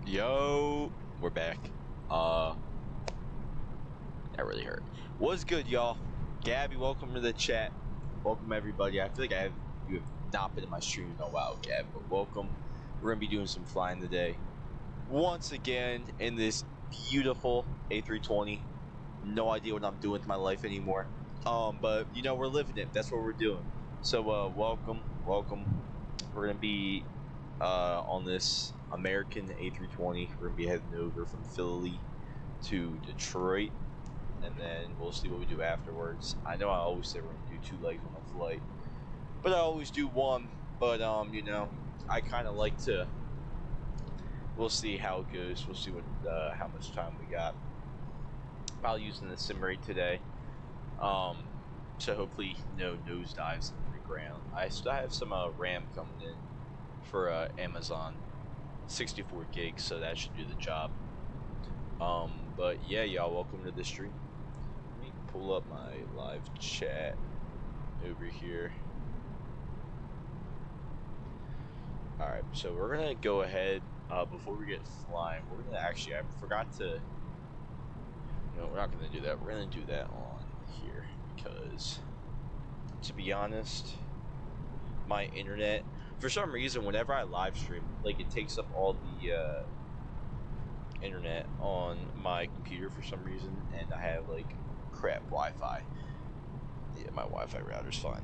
Yo, we're back. That really hurt. What's good, y'all? Gabby, welcome to the chat. Welcome everybody. I feel like you have not been in my stream in a while, Gab, but welcome. We're gonna be doing some flying today. Once again in this beautiful A320. No idea what I'm doing with my life anymore. But you know, we're living it. That's what we're doing. So welcome. We're gonna be on this American A320. We're gonna be heading over from Philly to Detroit, and then we'll see what we do afterwards. I know I always say we're gonna do 2 legs on the flight, but I always do one. But you know, I kind of like to. We'll see how it goes. We'll see what how much time we got. Probably using the sim rate today. So hopefully no nosedives in the ground. I still have some RAM coming in for Amazon, 64 gigs, so that should do the job. But yeah, y'all, welcome to the stream. Let me pull up my live chat over here. Alright, so we're gonna go ahead, before we get flying, we're gonna actually, I forgot to, no, we're not gonna do that. We're gonna do that on here, because, to be honest, my internet, for some reason, whenever I live stream, like, it takes up all the, internet on my computer for some reason, and I have, like, crap Wi-Fi. Yeah, my Wi-Fi router's fine.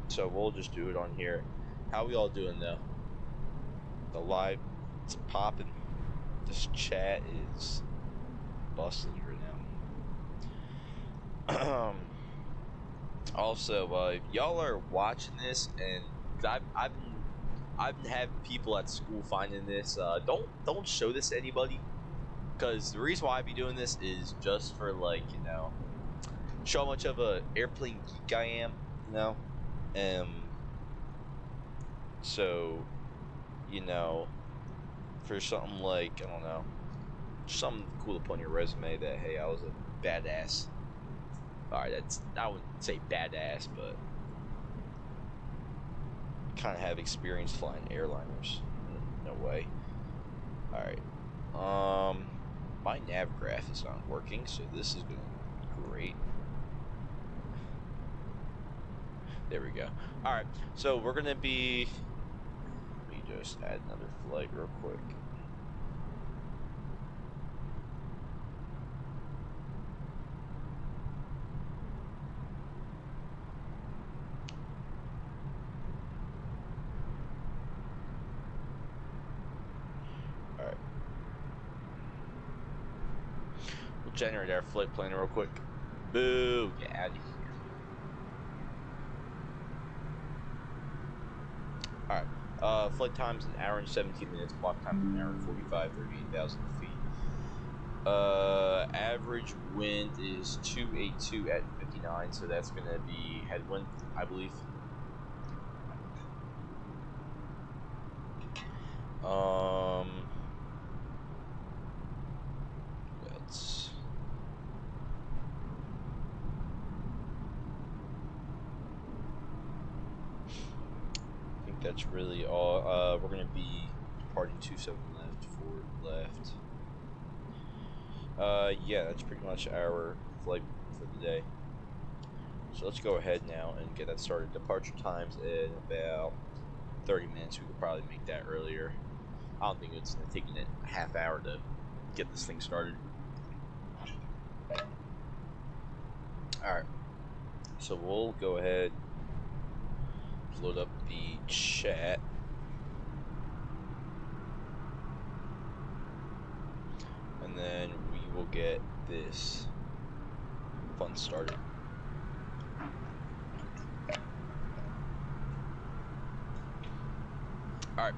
So we'll just do it on here. How we all doing, though? The live, it's popping. This chat is busting right now. Also, y'all are watching this, and I've been having people at school finding this. Don't show this to anybody, because the reason why I be doing this is just for, like, you know, show how much of a airplane geek I am, you know. So, you know, for something like, I don't know, something cool to put on your resume that, hey, I was a badass. Alright, I wouldn't say badass, but kind of have experience flying airliners in a way. Alright. My nav graph is not working, so this is going to be great. There we go. All right, so we're gonna be. Let me just add another flight real quick. All right. We'll generate our flight plan real quick. Boo! Get out of here. Alright, flight time's an hour and 17 minutes, clock time's an hour and 45, 38,000 feet. Average wind is 282 at 59, so that's gonna be headwind, I believe. Let's... That's really all. We're gonna be departing 27 left, 4 left. Yeah, that's pretty much our flight for the day. So let's go ahead now and get that started. Departure times in about 30 minutes. We could probably make that earlier. I don't think it's taking it a half hour to get this thing started. Alright, so we'll go ahead, load up the chat, and then we will get this fun started. Alright,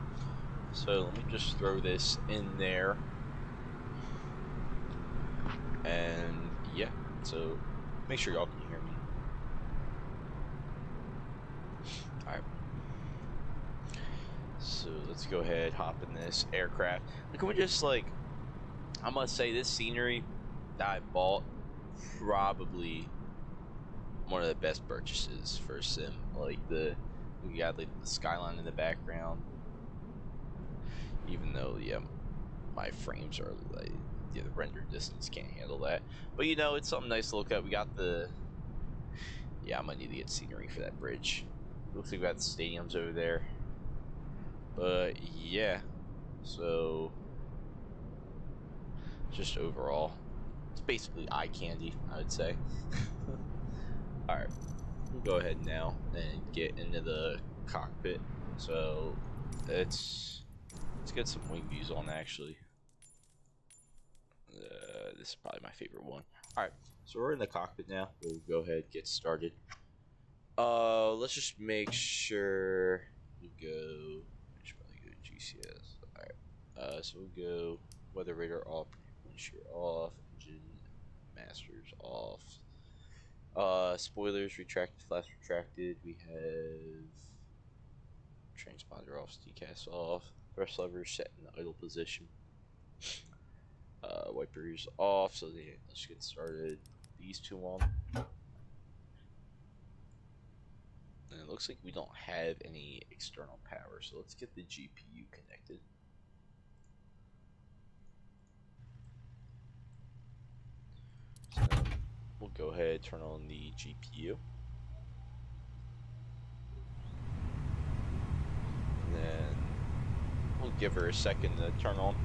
so let me just throw this in there, and yeah, so make sure y'all can hear me. Alright, so let's go ahead, hop in this aircraft. Look, we just like, I must say, this scenery that I bought, probably one of the best purchases for a sim. Like we got like the skyline in the background, even though my frames are like, the render distance can't handle that, but you know, it's something nice to look at. We got the, I might need to get scenery for that bridge. Looks like we got the stadiums over there, but yeah, so just overall, it's basically eye candy, I would say. Alright, we'll go ahead now and get into the cockpit. So let's get some wing views on, actually. This is probably my favorite one. Alright, so we're in the cockpit now. We'll go ahead and get started. Let's just make sure we go, we should probably go to GCS. Alright, so we'll go weather radar off, wind shear off, engine masters off, spoilers retracted, flaps retracted. We have transponder off, decast off, thrust lever set in the idle position, wipers off. So let's get started. These two on. And it looks like we don't have any external power, so let's get the GPU connected. So we'll go ahead, turn on the GPU. And then we'll give her a second to turn on.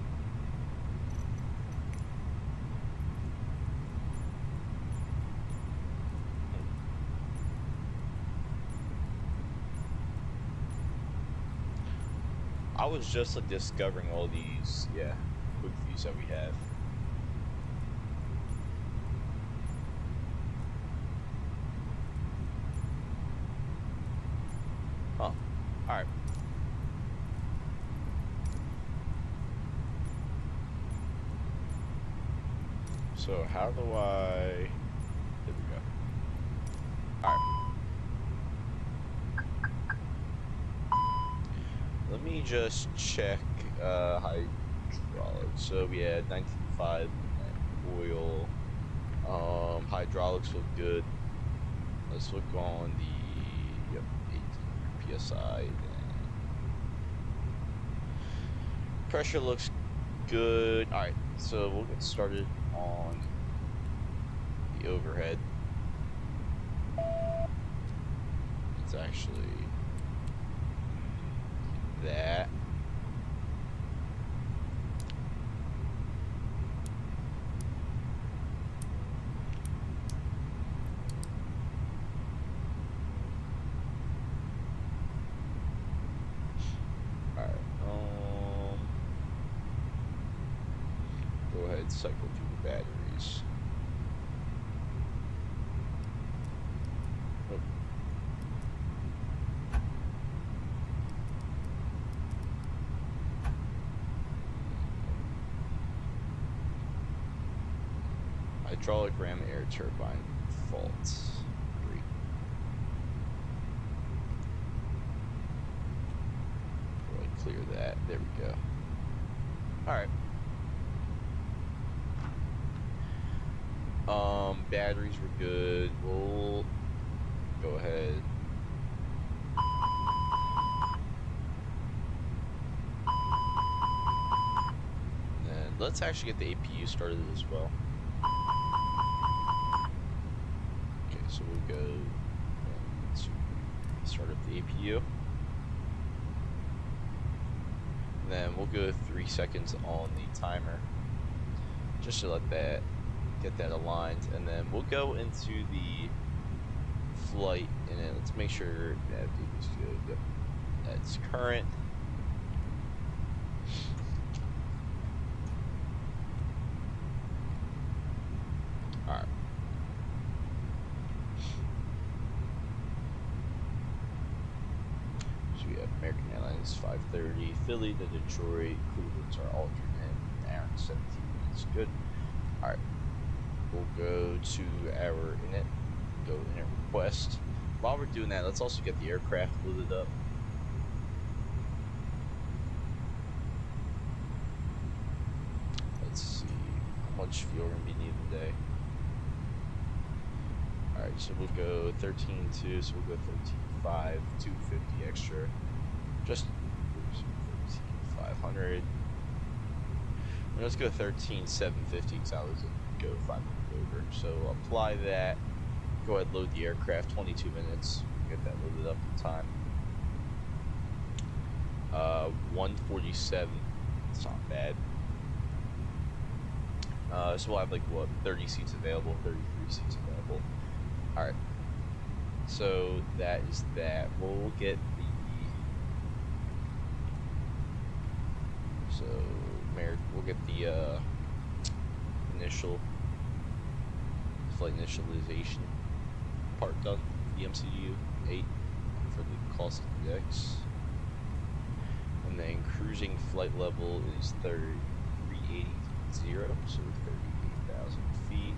I was just like discovering all these, quick views that we have. Huh. Alright. So how do I... There we go. Alright. Let me just check hydraulics. So we had 19.5 oil. Hydraulics look good. Let's look on the 1800 psi. Pressure looks good. Alright, so we'll get started on the overhead. It's actually that. Go ahead, cycle through the batteries. Oh. Hydraulic ram air turbine faults. Great. Really clear that. There we go. Alright. Batteries were good. We'll go ahead. And then let's actually get the APU started as well. Okay, so we'll go to start up the APU. And then we'll go 3 seconds on the timer, just to let that get that aligned, and then we'll go into the flight, and then let's make sure that is good. Yep, that's current. All right. So we have American Airlines 5:30, Philly to Detroit, Cleveland's our alternate, Aaron 17 minutes. Good. All right. We'll go to our init, go init request. While we're doing that, let's also get the aircraft loaded up. Let's see how much fuel we're gonna be needing today. Alright, so we'll go 13.2, so we'll go 13.5, 250 extra. Just 13,500. Let's go 13,750 because I was go 5 minutes over. So apply that. Go ahead, load the aircraft. 22 minutes. Get that loaded up in time. 147. It's not bad. So we'll have like what 30 seats available, 33 seats available. All right. So that is that. We'll get the we'll get the initial flight initialization part done. The MCU 8 for the cost index, and then cruising flight level is 380, so 38,000 feet.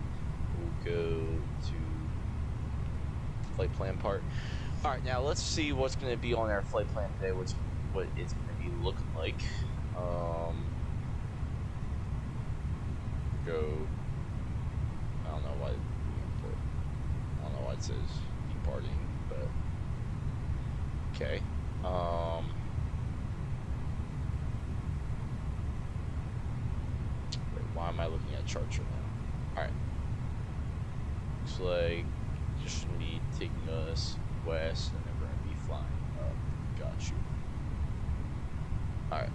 We'll go to flight plan part. All right, now let's see what's going to be on our flight plan today. What it's going to be looking like. Go. I don't know why. I don't know why it says departing, but okay. Wait, why am I looking at charts right now? All right. Looks like just gonna be taking us west, and then we're gonna be flying up. Got you. All right.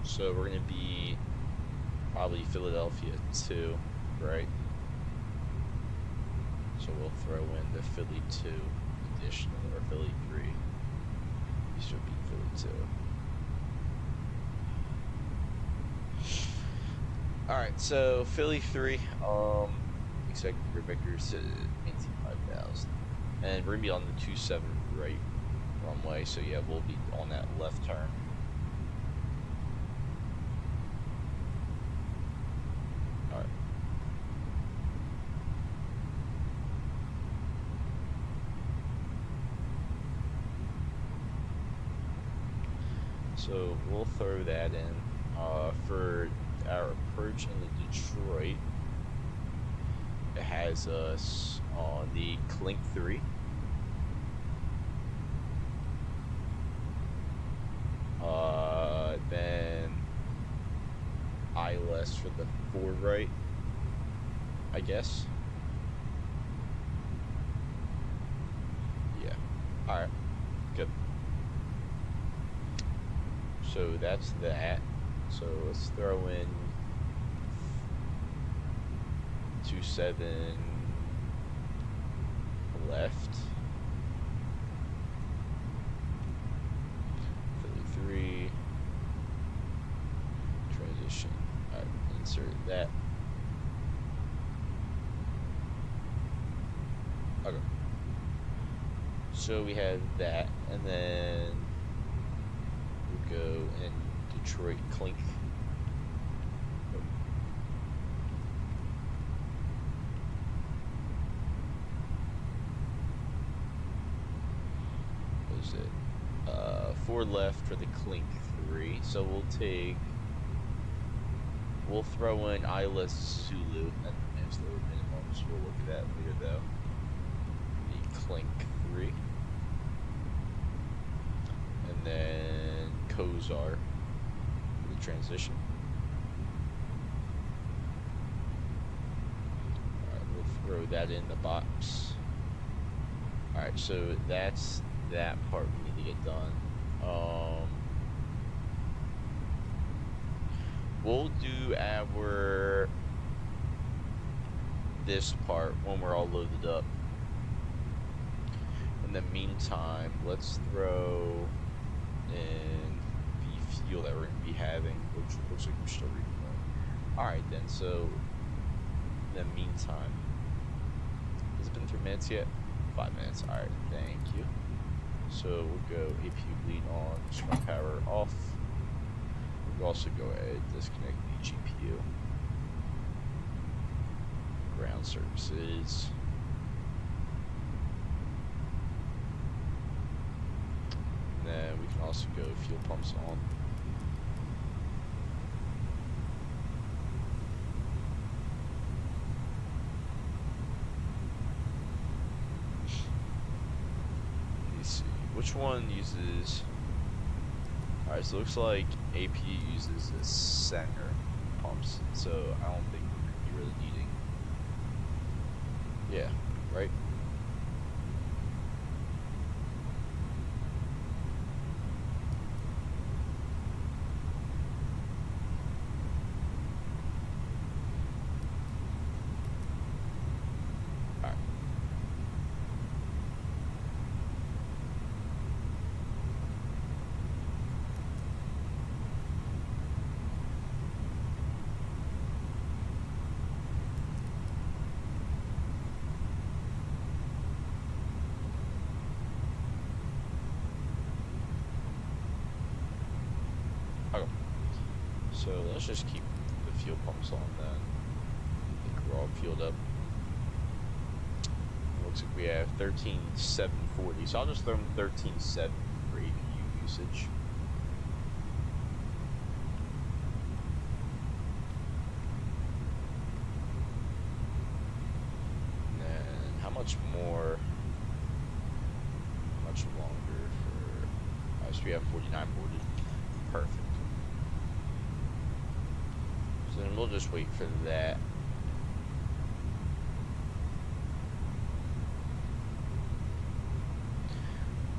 So we're gonna be probably Philadelphia 2, right? So we'll throw in the Philly 2 additional, or Philly 3. These should be Philly 2. Alright, so Philly 3, expect vectors to maintain 5,000. And we're gonna be on the 27 right runway, so yeah, we'll be on that left turn. So we'll throw that in. For our approach into Detroit, it has us on the Clink 3. Then ILS for the 4 right, I guess. Alright, good. So that's that. So let's throw in 2-7 left. Philly 3. Transition. Alright, insert that. Okay. So we have that, and then we'll go in Detroit Clink. What is it? 4 left for the Clink 3. So we'll throw in Isla Zulu and the minimums. We'll look at that later though. The Clink 3. And then Kozar for the transition. Alright, we'll throw that in the box. Alright, so that's that part we need to get done. We'll do this part when we're all loaded up. In the meantime, let's throw in the fuel that we're going to be having, which looks like we're still refueling. Alright then, so in the meantime, has it been 3 minutes yet? 5 minutes. Alright, thank you. So we'll go APU bleed on, smart power off. We'll also go ahead and disconnect the GPU. Ground services. And then we can also go fuel pumps on. Which one uses... Alright, so it looks like AP uses the center pumps, so I don't think we're going to be really needing... Yeah, right? So let's just keep the fuel pumps on then. I think we're all fueled up. Looks like we have 13,740. So I'll just throw in 13,7 for APU usage. And then how much more? How much longer for? So we have 4940. Perfect. So then we'll just wait for that.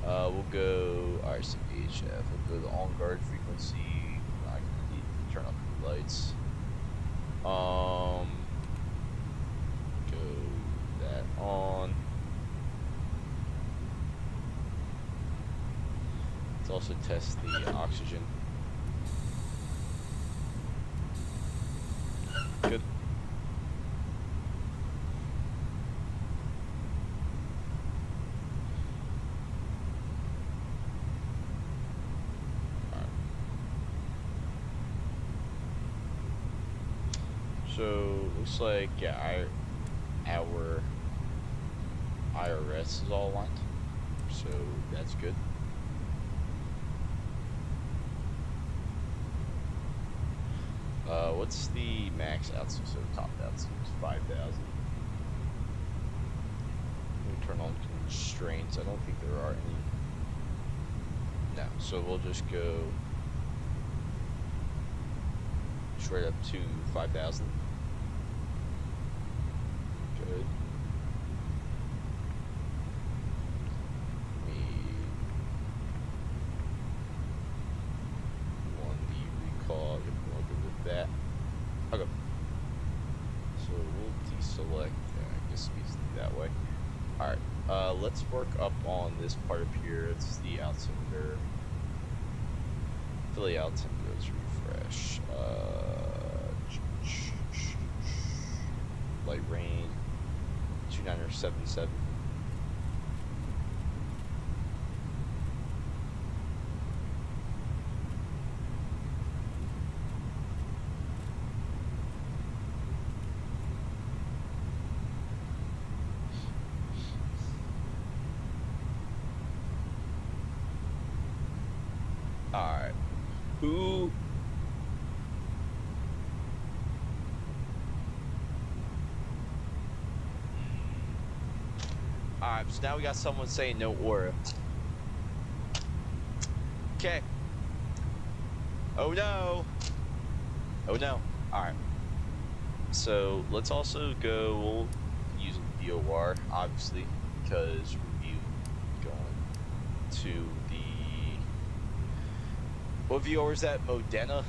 We'll go RCHF. We'll go the on guard frequency. Not gonna need to turn off the lights. Go that on. Let's also test the oxygen. Good. Alright. So looks like our IRS is all aligned. So that's good. What's the max altitude? So top altitude is 5,000. We turn on constraints. I don't think there are any. No, so we'll just go straight up to 5,000. Good. We Alright, let's work up on this part up here. It's the altimeter. Philly altimeter, let's refresh. Light rain, 2977. Alright. Who? Alright, so now we got someone saying no aura. Okay. Oh no! Oh no. Alright. So let's also go, we'll use VOR, obviously, because we'll be going to the... What VOR is that? Modena?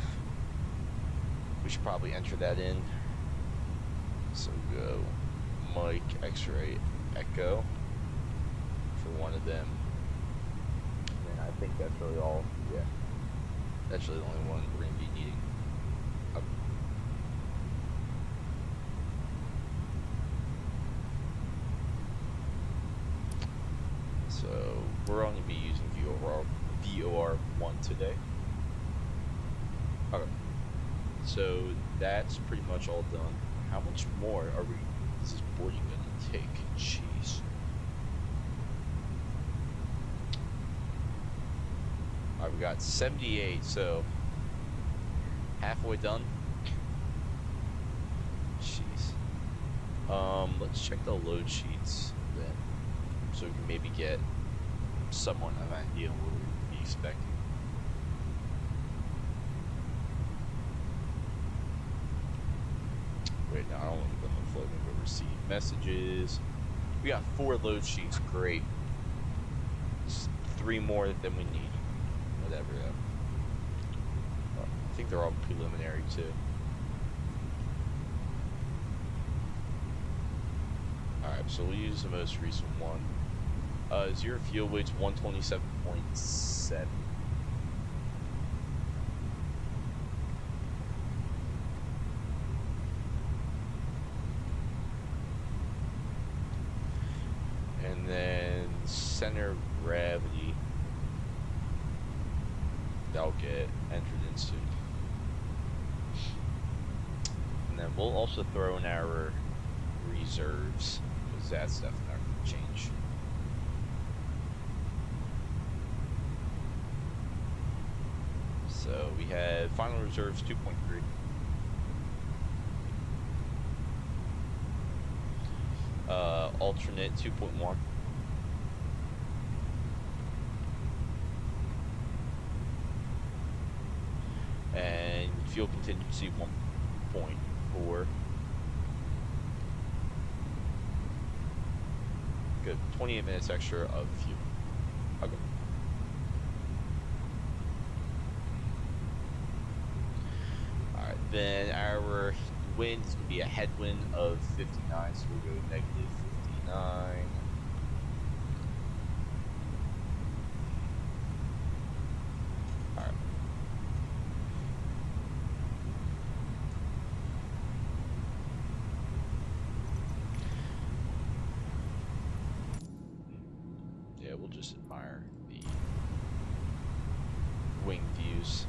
We should probably enter that in. So go Mike, X-ray, Echo for one of them. And I think that's really all. Yeah. That's really the only one we're going to be needing. Okay. So we're only be using VOR 1 today. Okay. So that's pretty much all done. How much more is this boarding gonna take? Jeez. Alright, we got 78, so halfway done. Jeez. Let's check the load sheets then, so we can maybe get somewhat of an idea of what we'd be expecting. Wait, no, I don't want to put them floating. Go receive messages. We got 4 load sheets. Great. Just 3 more than we need. Whatever. I think they're all preliminary too. Alright, so we'll use the most recent one. Zero fuel weight's 127.7. And then center of gravity, that'll get entered into. And then we'll also throw in our reserves, because that's definitely not going to change. So we have final reserves 2.3. Alternate 2.1. And fuel contingency 1.4. Good. 28 minutes extra of fuel. Okay. Alright, then our wind is going to be a headwind of 59, so we'll go negative 59. Alright. Yeah, we'll just admire the wing views.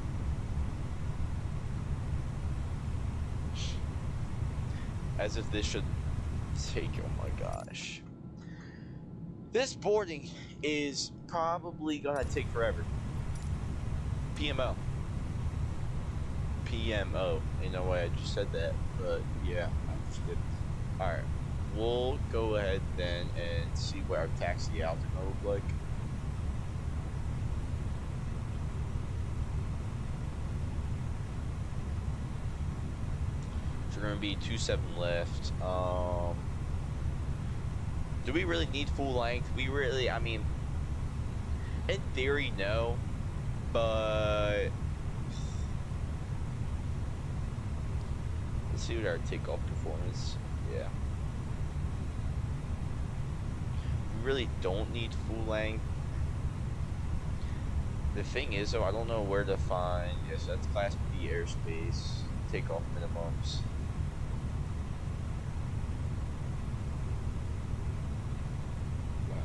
As if this should take, oh my gosh. This boarding is probably gonna take forever. PMO. PMO. You know why I just said that, but yeah, I just did. Alright, we'll go ahead then and see what our taxi out gonna look like. We're gonna be 2.7 left. Do we really need full length? We really, I mean, in theory, no, but let's see what our takeoff performance. Yeah, really don't need full length. The thing is, though, I don't know where to find. Yes, that's Class B airspace. Takeoff minimums. Wow.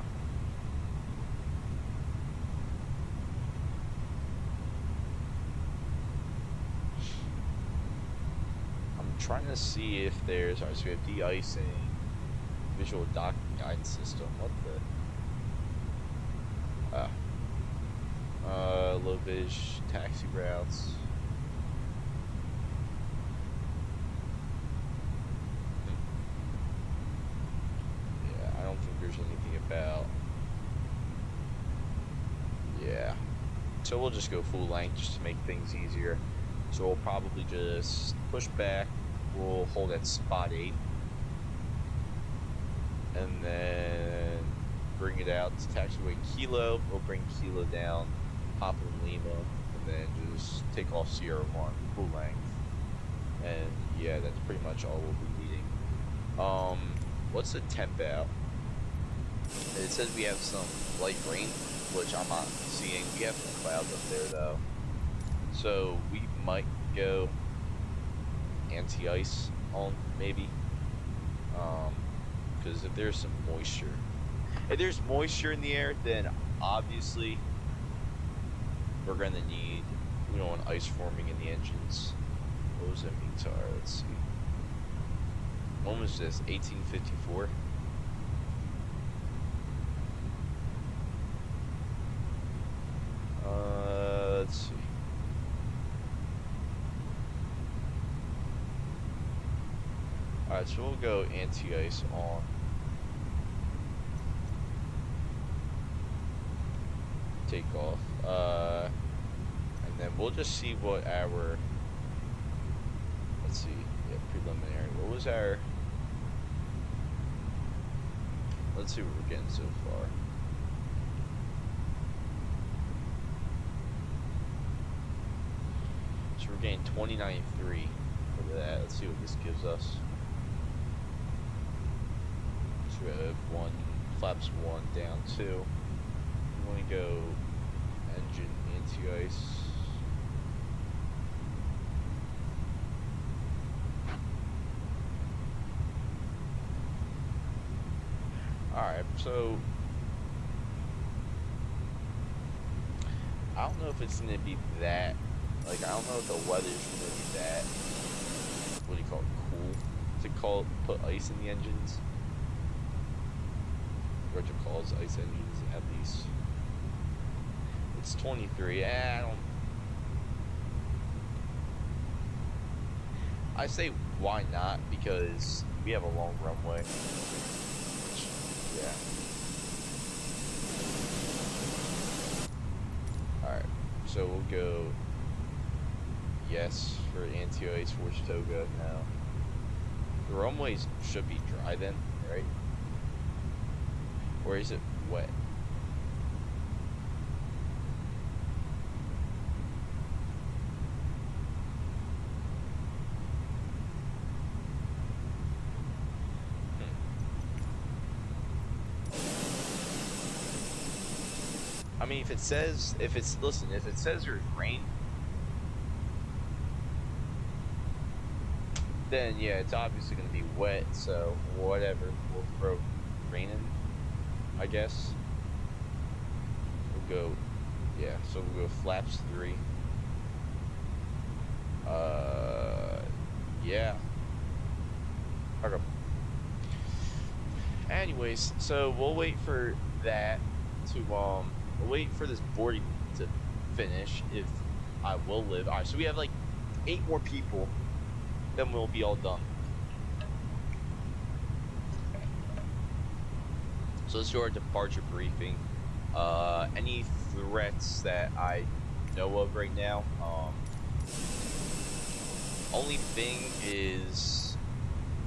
I'm trying to see if there's. Alright, so we have de-icing, visual docking guidance system. What the? Low vis taxi routes. Yeah, I don't think there's anything about. Yeah. So we'll just go full length just to make things easier. So we'll probably just push back. We'll hold at spot 8. And then bring it out to taxiway Kilo. We'll bring Kilo down. Hop in Lima, and then just take off Sierra 1 full length, and yeah, that's pretty much all we'll be needing. What's the temp out? It says we have some light rain, which I'm not seeing. We have some clouds up there though, so we might go anti-ice on maybe, because if there's some moisture, if there's moisture in the air, then obviously we're gonna need, you know, an ice forming in the engines. What was that mean to our, let's see. When was this? 1854? Let's see. Alright, so we'll go anti-ice on. Take off. And then we'll just see what our, let's see, yeah, preliminary. What was our, let's see what we're getting so far. So we're getting 29.3 for that. Let's see what this gives us. So we have flaps 1 down 2. We want to go engine anti-ice. Alright, so I don't know if it's going to be that, like, I don't know if the weather's going to be that, what do you call it, cool, to put ice in the engines, or to cause ice engines at least. It's 23. I say why not, because we have a long runway. Yeah. Alright, so we'll go yes for anti-ice force toga now. The runways should be dry then, right? Or is it wet? I mean, if it says there's rain, then yeah, it's obviously going to be wet, so whatever, we'll throw rain in, I guess. We'll go, yeah, so we'll go flaps 3. Yeah. Okay. Anyways, so we'll wait for that to, we'll wait for this boarding to finish if I will live. Alright, so we have like 8 more people, then we'll be all done. So let's do our departure briefing. Any threats that I know of right now, only thing is,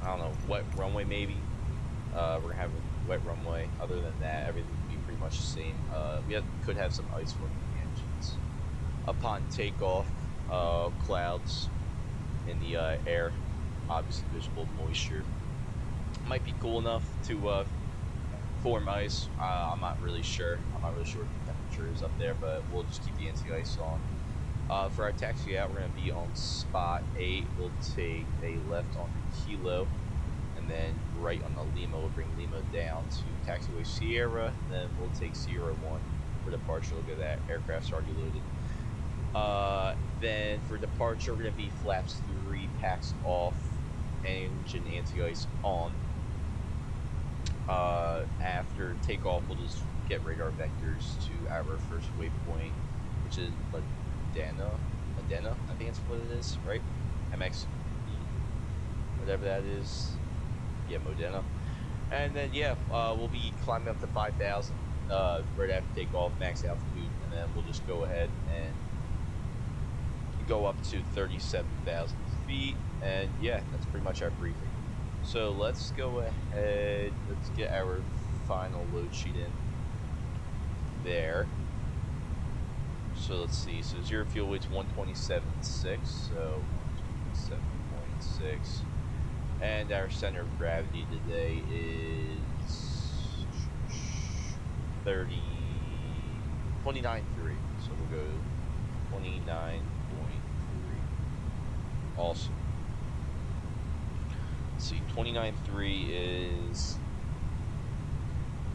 I don't know, wet runway maybe. We're gonna have a wet runway. Other than that, everything will be pretty much the same. We could have some ice forming in the engines. Upon takeoff, clouds in the air, obviously visible moisture. Might be cool enough to form ice. I'm not really sure. I'm not really sure what the temperature is up there, but we'll just keep the anti-ice on. For our taxi out, we're going to be on spot 8. We'll take a left on the Kilo, and then right on the Lima. We'll bring Lima down to taxiway Sierra, then we'll take Sierra 1 for departure. Look at that, aircraft's already loaded. Then for departure, we're going to be flaps 3, packs off, engine anti-ice on. After takeoff, we'll just get radar vectors to our first waypoint, which is Modena, I think that's what it is, right? MX, whatever that is. Yeah, Modena. And then, yeah, we'll be climbing up to 5,000 right after takeoff, max altitude, and then we'll just go ahead and go up to 37,000 feet, and yeah, that's pretty much our briefing. So let's go ahead, let's get our final load sheet in there. So let's see, so zero fuel weight's 127.6, so 127.6, and our center of gravity today is 29.3, so we'll go 29.3. Awesome. Let's see, 29.3 is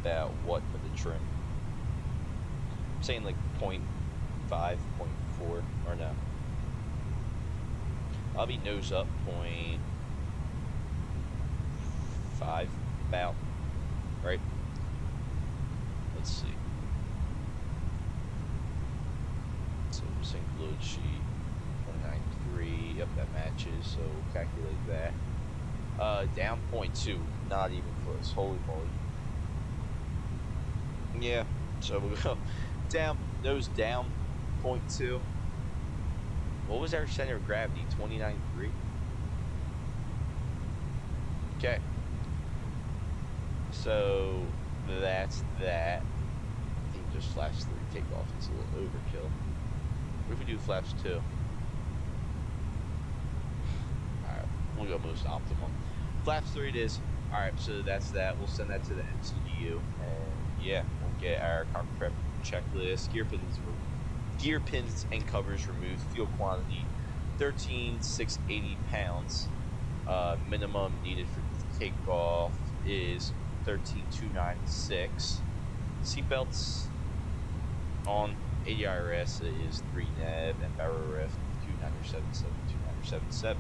about what for the trim? I'm saying like 0.5, 0.4, or no. I'll be nose up 0.5, about, right? Let's see. So sync load sheet, 29.3, yep, that matches, so we'll calculate that. Down 0.2, not even close, holy moly. Yeah, so we'll go down, nose down, 0.2. What was our center of gravity, 29.3? Okay. So, that's that. I think just flaps 3 takeoff is a little overkill. What if we do flaps 2? Alright, we'll go most optimum. Flaps 3 it is. Alright, so that's that. We'll send that to the MCDU. And yeah, we'll get our cockpit prep checklist. Gear pins and covers removed. Fuel quantity 13,680 pounds. Minimum needed for takeoff is 13,296. Seatbelts on. ADIRS is 3 nav and barrel ref 2977, 2977.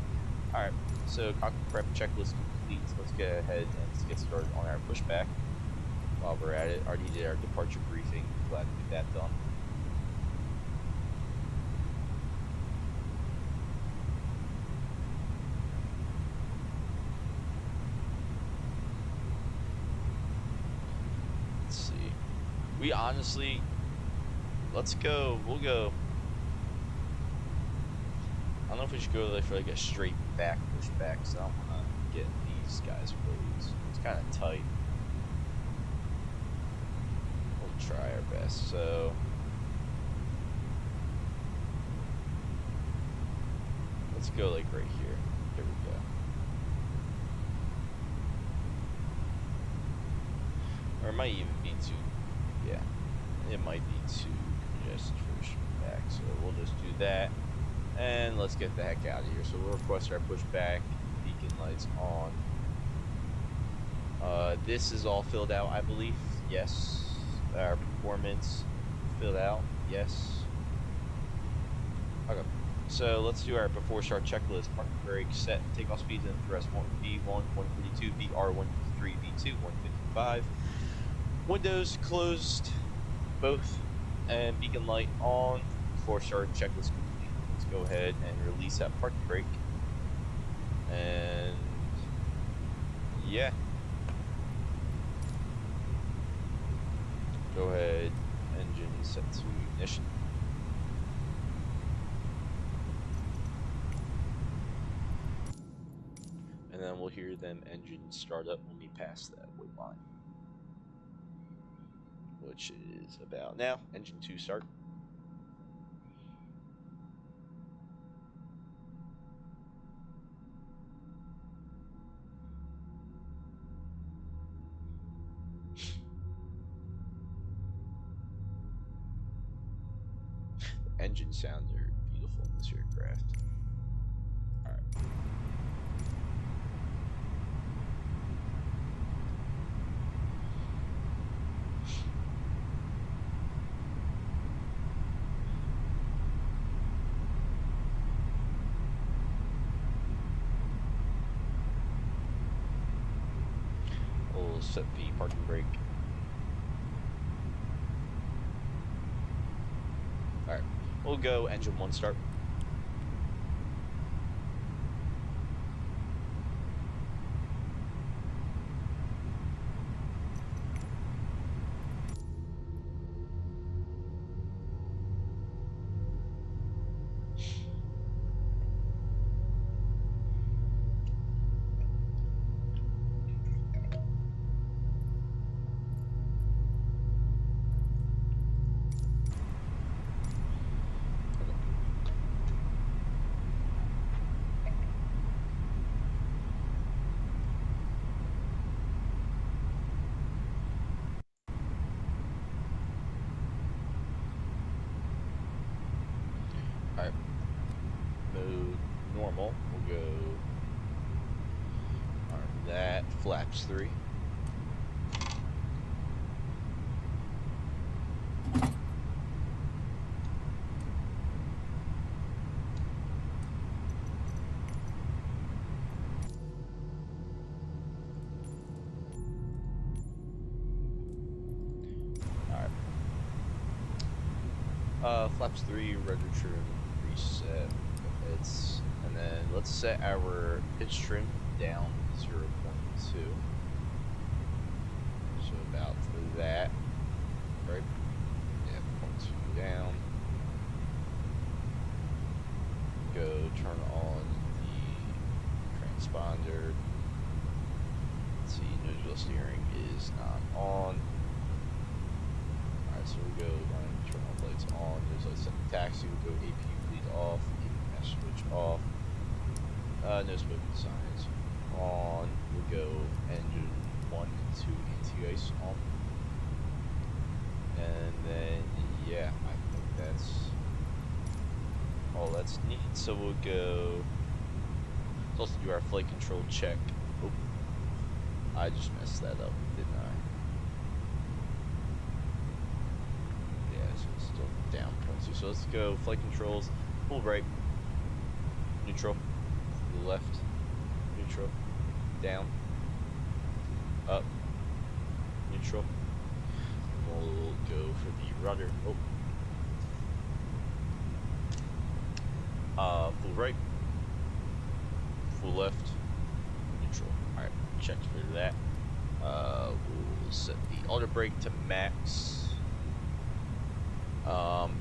Alright, so cockpit prep checklist complete. Let's get ahead and get started on our pushback. While we're at it, already did our departure briefing. Glad to get that done. Let's see. We honestly, we'll go. I don't know if we should go for like a straight back pushback, so I don't want to get these guys raised. It's kind of tight. We'll try our best. So let's go like right here. Here we go. Or it might even be too, yeah, it might be too congested for a straight back. So we'll just do that. And let's get the heck out of here. So we'll request our pushback, beacon lights on. This is all filled out, I believe. Yes. Our performance filled out. Yes. Okay. So let's do our before start checklist. Park brake, set, takeoff speeds and thrust V1, 142, VR, 153, V2, 155. Windows closed, both, and beacon light on. Before start checklist complete. Let's go ahead and release that park brake. And yeah. Go ahead, engine set to ignition. And then we'll hear them engine start up when we pass that white line. Which is about now. Engine 2 start. engine sounds are beautiful in this aircraft. Alright. We'll set the parking brake. Alright, we'll go engine 1 start. Alright, mode normal, we'll go arm that, flaps 3. Flaps 3, rudder trim, reset, and then let's set our pitch trim down 0.2. So about that, right? Yeah, 0.2 down. Go turn on the transponder. Let's see, nose wheel steering is not on. Alright, so we'll go turn on lights on. There's like set the taxi, we'll go AP lead off, AP mesh switch off. No smoking signs on. We'll go engine 1 and 2 anti-ice on. And then, yeah, I think that's all that's neat. So we'll go, let's also do our flight control check. Oh, I just messed that up, didn't I? Down 0.2. So let's go flight controls, full right, neutral, left, neutral, down, up, neutral. We'll go for the rudder. Full right, full left, neutral. Alright, checked for that. We'll set the auto brake to max.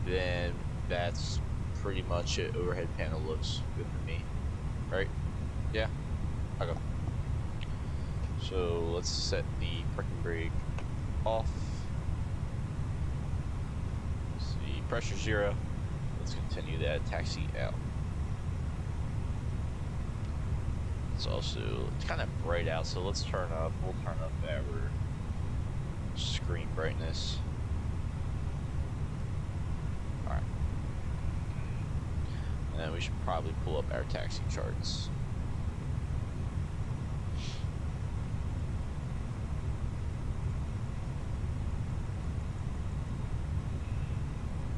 Then that's pretty much it. Overhead panel looks good to me, right? Yeah, okay. So let's set the parking brake off. See, pressure 0. Let's continue that. Taxi out. It's kind of bright out, so we'll turn up our screen brightness. And we should probably pull up our taxi charts.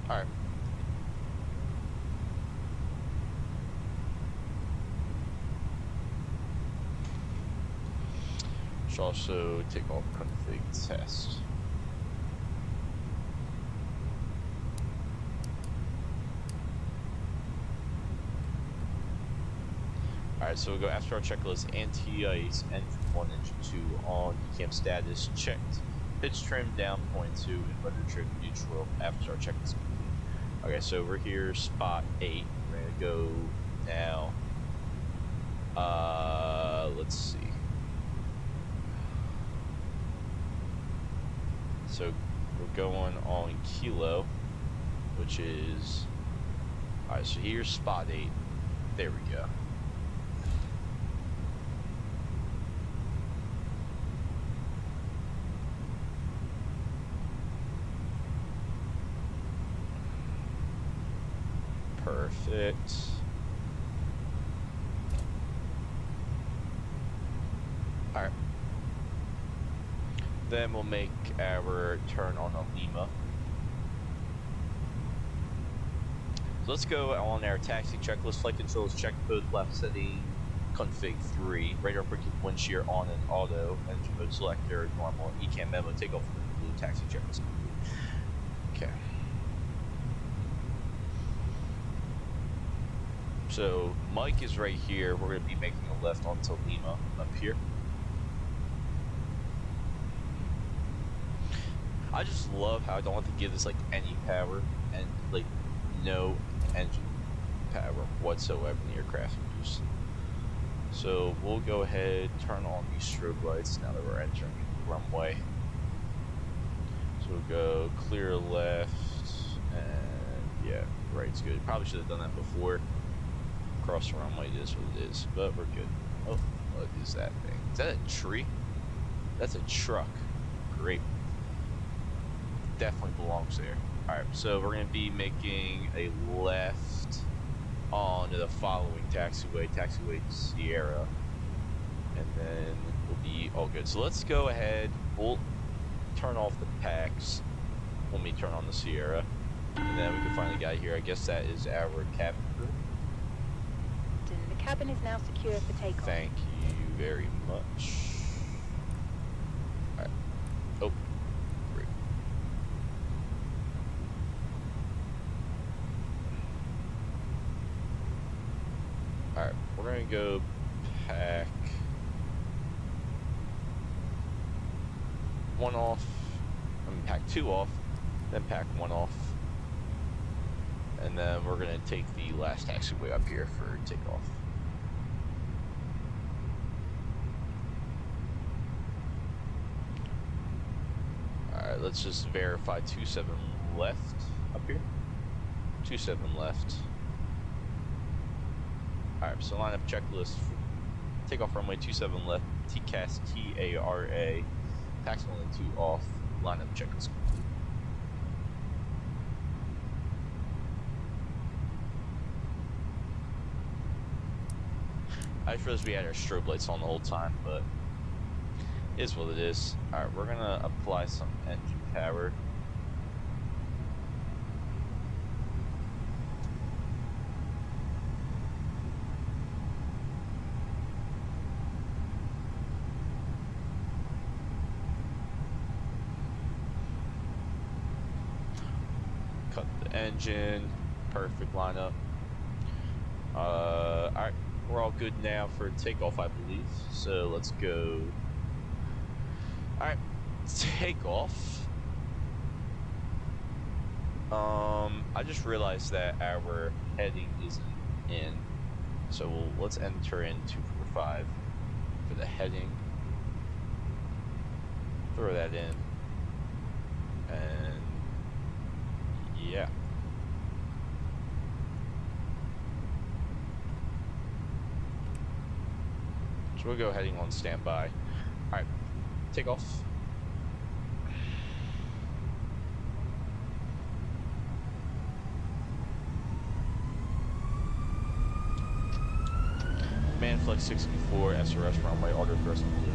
Alright. Should also take off config test. Alright, so we'll go after our checklist, anti-ice, engine 1, engine 2 on, cam status checked, pitch trim down 0.2, and rudder trim neutral after our checklist complete. Okay, so we're here, spot 8. We're gonna go now. Let's see. So we're going on kilo, which is, alright, so here's spot 8. There we go. Perfect. Alright. Then we'll make our turn on a Lima. So let's go on our taxi checklist. Flight controls, check code, left setting, config 3. Radar briefing, wind shear on and auto. Engine mode selector, normal. ECAM memo, take off from the blue taxi checklist. Okay. So Mike is right here. We're going to be making a left onto Lima up here. I just love how I don't have to give this like any power and like no engine power whatsoever in the aircraft use. So we'll go ahead, turn on these strobe lights now that we're entering the runway. So we'll go clear left, and yeah, right's good. Probably should have done that before. Cross the runway, it is what it is, but we're good. Oh, what is that thing? Is that a tree? That's a truck. Great. Definitely belongs there. Alright, so we're going to be making a left onto the following taxiway, taxiway Sierra, and then we'll be all good. So let's go ahead, we'll turn off the packs when we turn on the Sierra, and then we can finally get here. I guess that is our cabin crew. The cabin is now secure for takeoff. Thank you very much. Alright. Oh. Alright, we're gonna go pack one off, pack two off, then pack one off, and then we're gonna take the last taxiway up here for takeoff. Alright, let's just verify 27 left up here. 27 left. Alright, so lineup checklist. Takeoff runway 27 left, TCAS TARA, tax 1 and 2 off, lineup checklist complete. I just realized we had our strobe lights on the whole time, but it is what it is. Alright, we're gonna apply some engine power. Cut the engine, perfect lineup. Alright, we're all good now for takeoff, I believe. So let's go. Alright, takeoff. I just realized that our heading isn't in. So let's enter in 245 for the heading. Throw that in. And yeah. So we'll go heading on standby. Alright, take off. Manflex 64, SRS runway, auto thrust blue.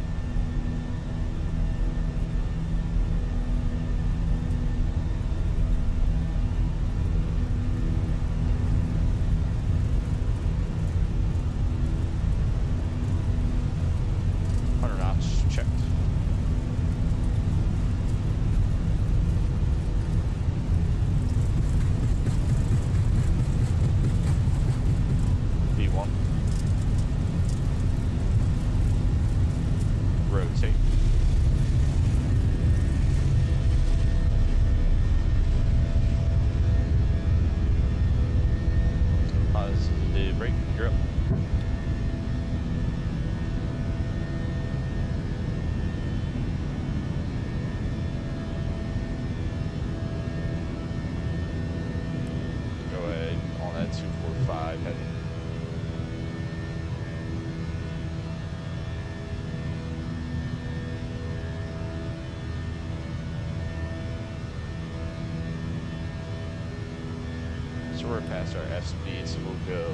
so we're past our F speed, so we'll go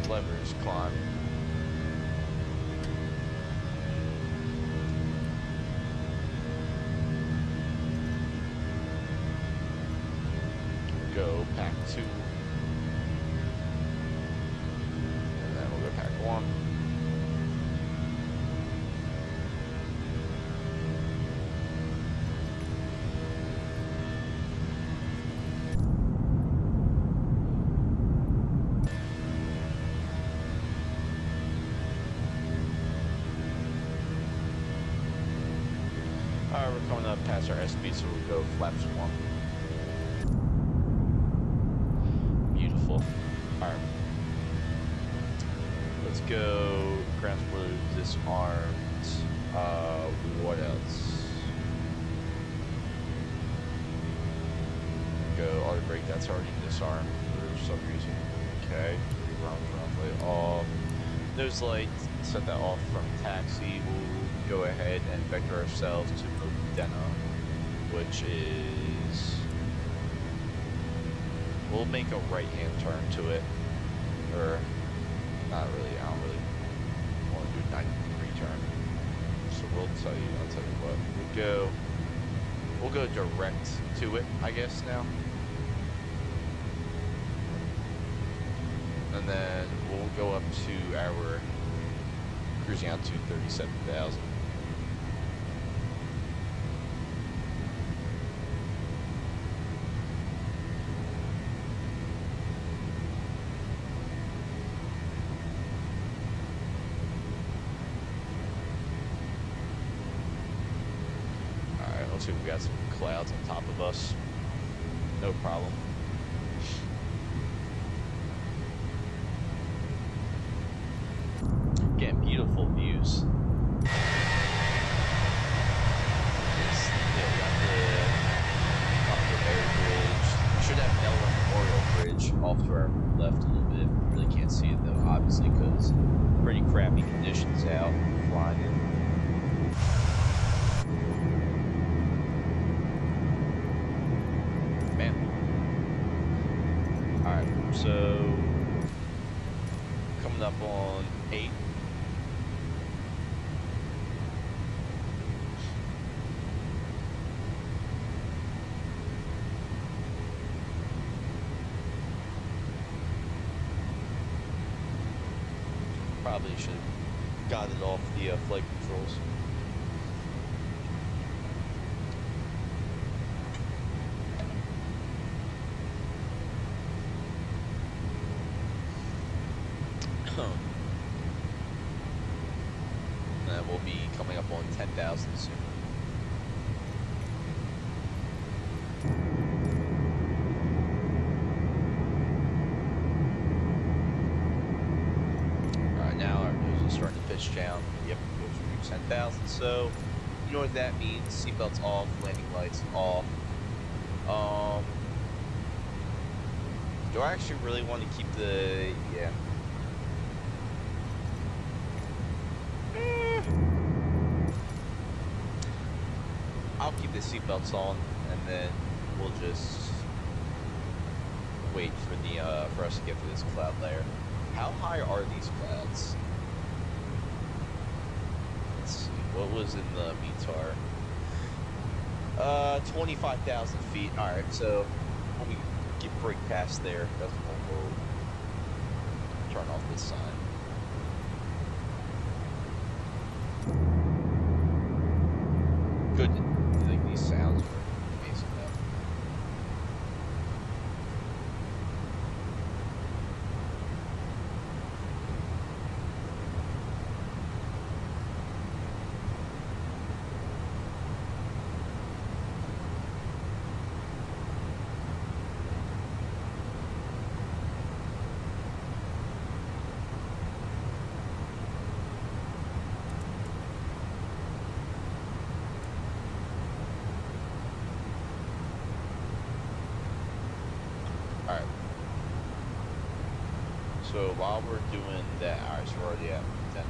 levers, climb. Go pack 2. And then we'll go pack 1. Alright, we're coming up past our SP, so we'll go flaps 1. Beautiful. Alright. Let's go ground support disarmed. What else? Go auto brake, that's already disarmed for some reason. Okay. Runway off. Nose light, set that off from taxi. We'll go ahead and vector ourselves to Modena, which is, we'll make a right-hand turn to it, or not really. I don't really want to do a 90-degree turn. So I'll tell you what. We'll go direct to it, I guess now, and then we'll go up to our cruising out to 37,000. Alright, let's see if we got some clouds on top of us. No problem. Getting beautiful views. Should have Delaware Memorial Bridge off to our left a little bit. Really can't see it though, obviously, because pretty crappy conditions out flying in. Man. Alright, so coming up on 8. Probably should have got it off the flight controls. And we'll be coming up on 10,000 soon. Starting to pitch down. Yep, goes through 10,000. So, you know what that means? Seatbelts off, landing lights off. Do I actually really want to keep the? Yeah. I'll keep the seatbelts on, and then we'll just wait for the for us to get through this cloud layer. How high are these clouds? What was in the METAR? 25,000 feet. Alright, so when we get break past there, that's when we'll turn off this sign. Good. I think these sounds are amazing though. Alright. So while we're doing that, alright, so we're already at 10 up.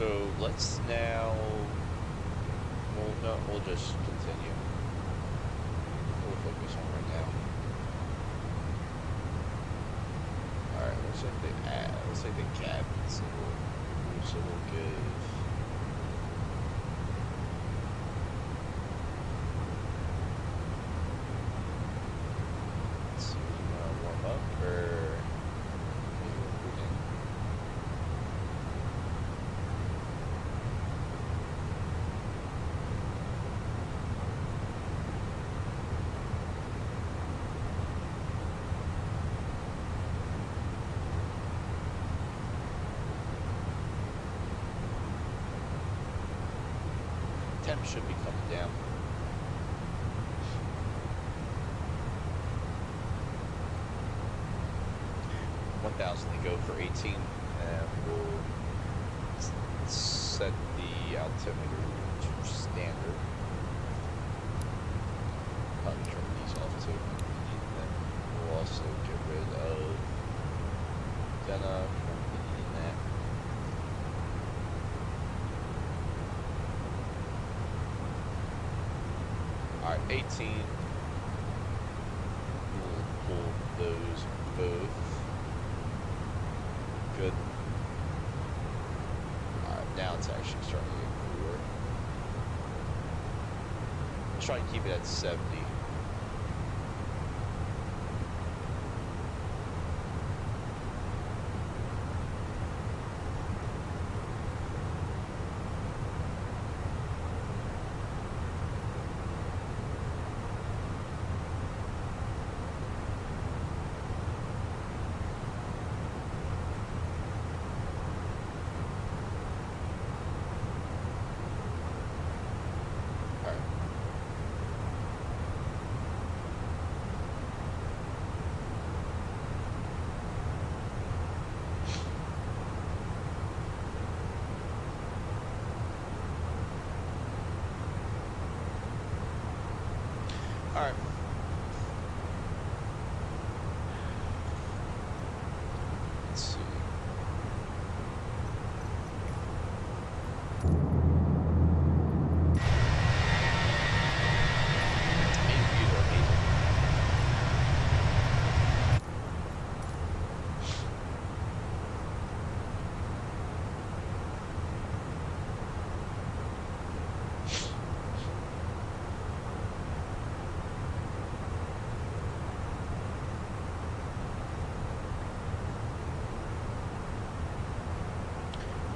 So let's now. Well, no, we'll just continue. We'll focus on right now. All right, looks like the cabin's a little good. Let's see, you wanna warm up or maybe we'll put in. Temp should be coming down. $1,000 to go for 18, and we'll set the altimeter to standard. Probably turn these off too. And then we'll also get rid of Jenna from needing that. Alright, 18. We'll pull those both. Good. Alright, now it's actually starting to get cooler. Let's try to keep it at 70. Alright. Let's see.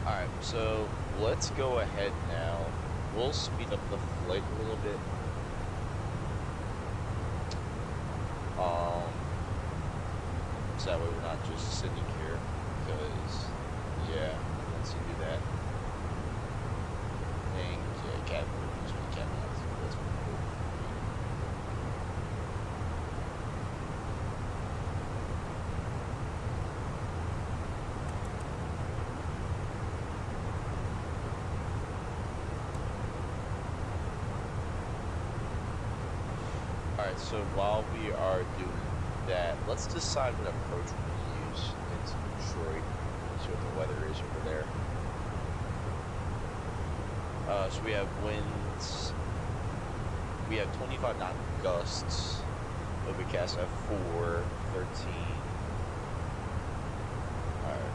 Alright, so let's go ahead now. We'll speed up the flight a little bit. So that way we're not just sitting here, because, yeah, once you do that, things, yeah, cabin reviews, we can't have to, that's pretty cool. Alright, so while we are doing that, let's decide what approach we're going to use into Detroit. See what the weather is over there. So we have winds. We have 25 knot gusts. Overcast at 4, 13. Alright.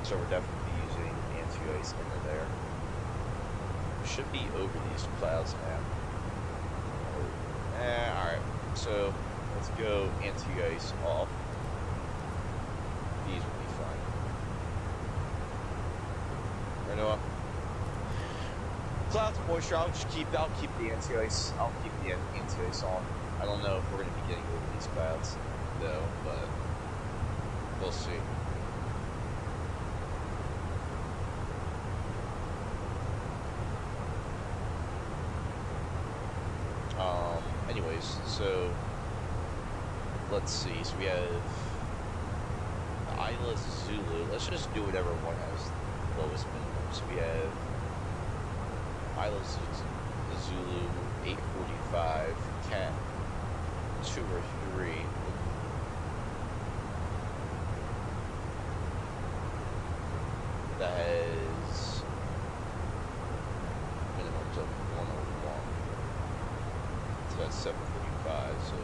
So we're definitely using anti-ice into there. We should be over these clouds now. Alright, so let's go anti-ice off. These will be fine. Right, Noah? Clouds and moisture, I'll keep the anti-ice. I'll keep the anti-ice on. I don't know if we're going to be getting over these clouds, though, but we'll see. Anyways, so let's see. So we have Isla Zulu. Let's just do whatever one has the lowest minimum. So we have Isla Zulu 845, Cat 2 or 3. That has at 7:45, so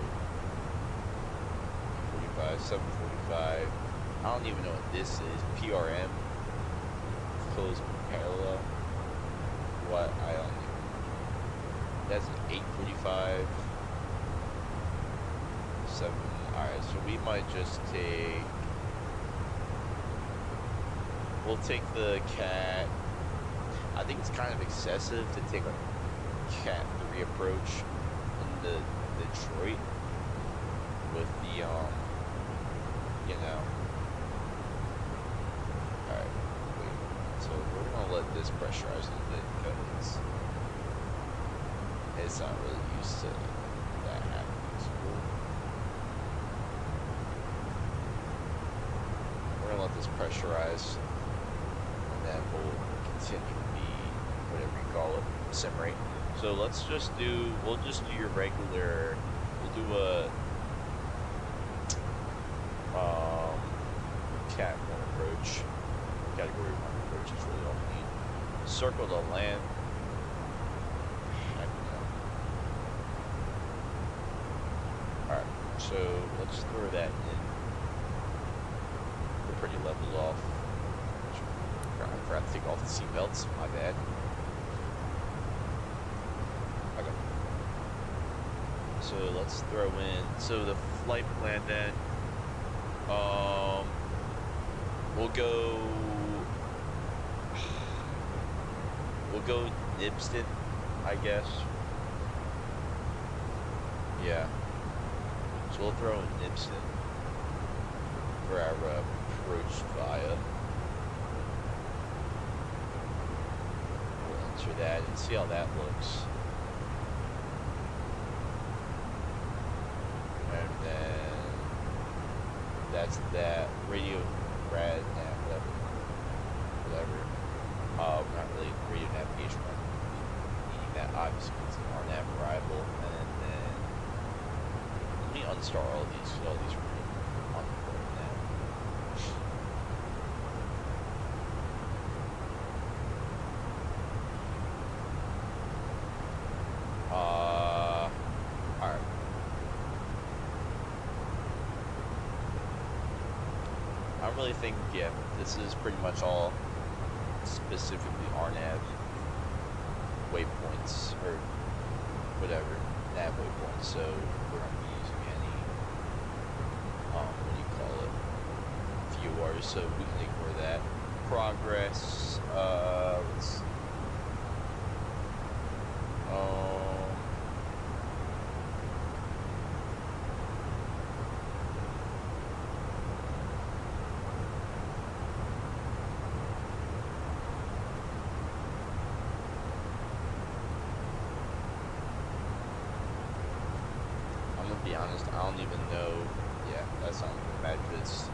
45, 7:45. I don't even know what this is. PRM, close parallel. What? I don't even. That's an 8:45. 7. All right, so we might just take. We'll take the cat. I think it's kind of excessive to take a cat 3 approach in the Detroit with the you know. Alright, wait. So we're gonna let this pressurize a little bit because it's not really used to that happening. So we're gonna let this pressurize and then we'll continue the whatever you call it, sim rate. So let's just do, we'll just do your regular, we'll do a cat 1 approach, category 1 approach is really all we need. Circle to land. Heck no. Alright, so let's throw that in. We're pretty leveled off. I forgot to take off the seatbelts, my bad. Okay. So let's throw in, so the flight plan then, we'll go Nibston, I guess. Yeah. So we'll throw in Nibston for our approach via. We'll enter that and see how that looks. And then that's that radio rad nav, whatever. Not really radio navigation, but needing that obviously it's our nav arrival, and then let me unstar all of these because all these are on the board now. Alright. I don't really think, yeah, this is pretty much all specifically RNAV waypoints, or whatever, nav waypoints, so we're not using any, what do you call it, viewers, so we can ignore that. Progress, let's see. Be honest, I don't even know. Yeah, that's not even matter. It's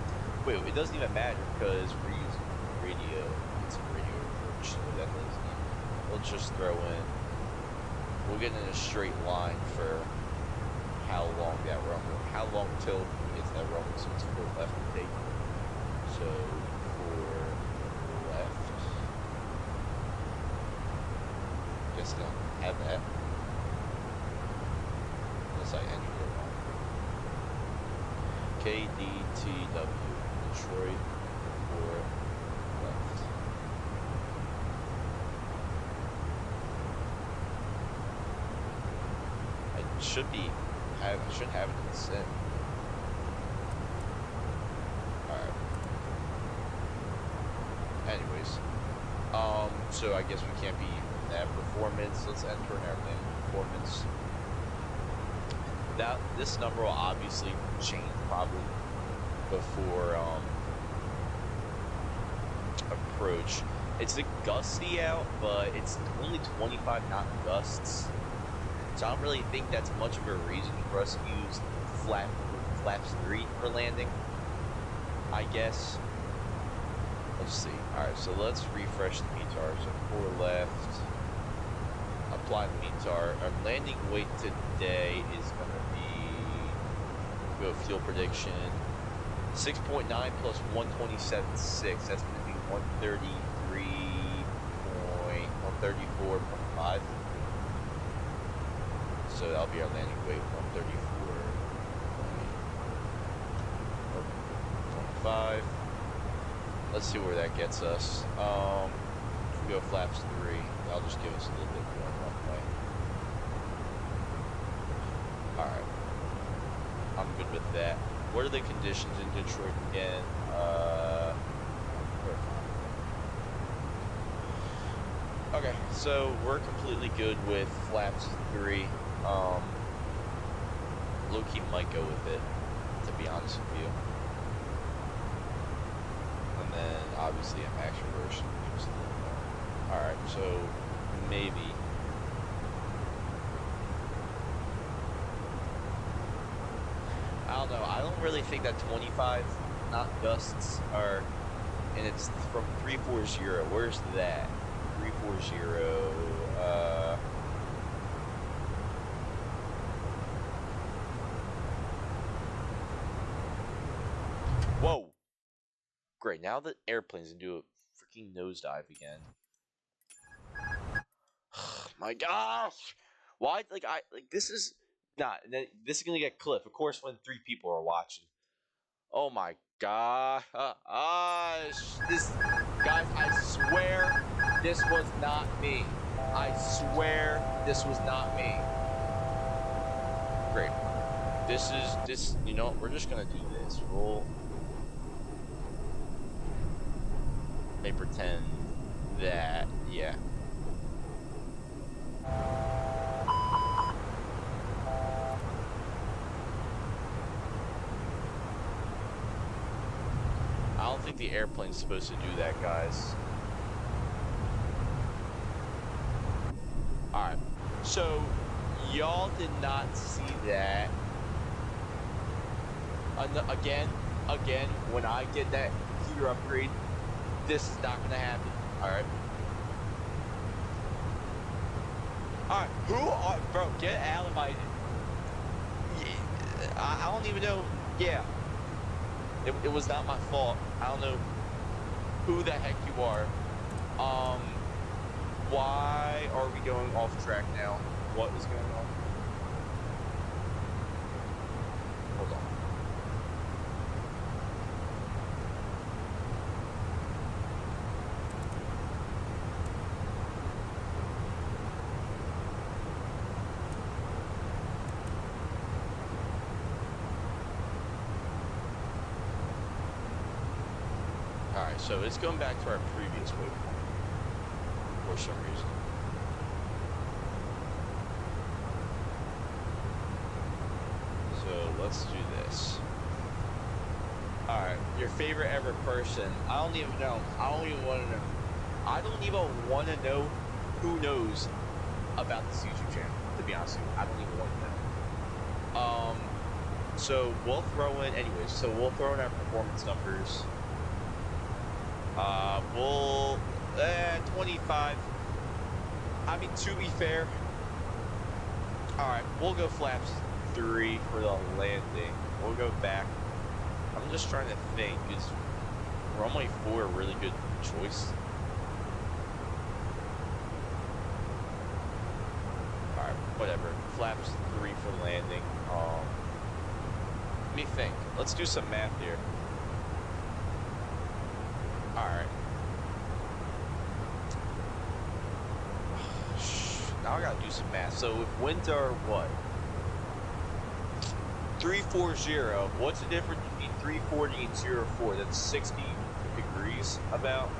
wait, it doesn't even matter because we're using radio. It's a radio approach, so that doesn't even. We'll just throw in. We'll get in a straight line for how long that rumble, how long till we get to that rumble. So it's 4 left to take. So 4 left. Guess I don't have that. Unless I enter. KDTW, Detroit, 4 left. I should have it in the sim. Alright. Anyways. So I guess we can't be nav performance. Let's enter in our landing performance. This number will obviously change probably before approach. It's a gusty out, but it's only 25 knot gusts, so I don't really think that's much of a reason for us to use flaps 3 for landing, I guess. Let's see. Alright, so let's refresh the METAR. So 4 left. Apply the METAR. Our landing weight today is going to be, go fuel prediction, 6.9 plus 127.6. That's going to be 134.5. So so that'll be our landing weight, 134.25. Let's see where that gets us. If we go flaps 3, that'll just give us a little bit more runway. Alright. I'm good with that. What are the conditions in Detroit again? Okay, so we're completely good with flaps 3. Low-key might go with it, to be honest with you. And then obviously a max reverse gives a little more. Alright, so maybe. I don't know, I don't really think that 25 knot gusts are, and it's from 340. Where's that? 340, whoa! Great, now the airplane's gonna do a freaking nosedive again. My gosh! Why, this is not, this is gonna get clipped, of course, when 3 people are watching. Oh my god. This, guys, I swear this was not me. I swear this was not me. Great. This, you know, we're just gonna do this. Roll. May pretend that, yeah. I don't think the airplane's supposed to do that, guys. Alright, so y'all did not see that. Again, when I get that heater upgrade, this is not gonna happen. Alright. Alright, bro, get out of my, I don't even know, yeah. It was not my fault. I don't know who the heck you are. Why are we going off track now? What is going on? Hold on. Alright, so it's going back to our previous waypoint for some reason. So let's do this. Alright, your favorite ever person. I don't even know. I don't even want to know. I don't even want to know who knows about this YouTube channel, to be honest with you. I don't even want to know. So we'll throw in, anyways, so we'll throw in our performance numbers. We'll 25. I mean, to be fair, alright, we'll go flaps 3 for the landing. We'll go back. I'm just trying to think, is runway 4 a really good choice? Alright, whatever. Flaps 3 for landing. Let me think. Let's do some math here. Alright. Now I gotta do some math. So if winds are what? 340. What's the difference between 340 and 04? That's 60 degrees about.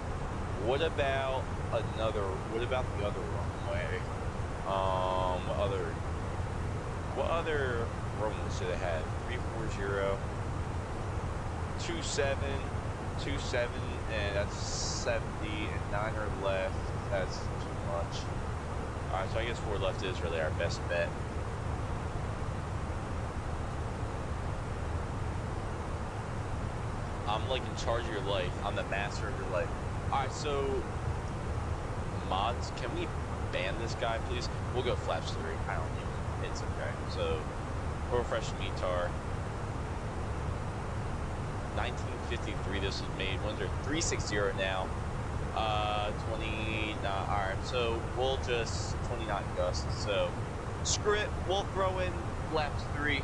What about the other runway? What other runway should it have? 340, 27, and that's 70, and 9 are left. That's too much. Alright, so I guess 4 left is really our best bet. I'm like in charge of your life. I'm the master of your life. Alright, so mods, can we ban this guy, please? We'll go flaps 3. I don't even. It's okay. So we'll refresh METAR. 1953 this was made. Ones are 360 now. 20 knot. Alright, so we'll just 20 knot gusts. So screw it. We'll throw in flaps 3.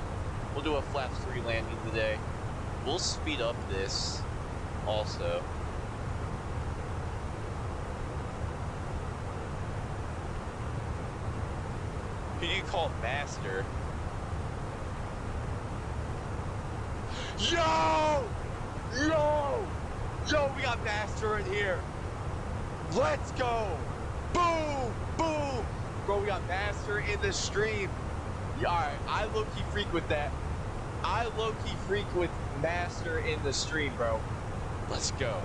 We'll do a flaps 3 landing today. We'll speed up this also. Who do you call master? Yo! Yo! Yo, we got master in here. Let's go. Boom! Boom! Bro, we got master in the stream. Yeah, alright, I low-key freak with that. I low-key freak with master in the stream, bro. Let's go.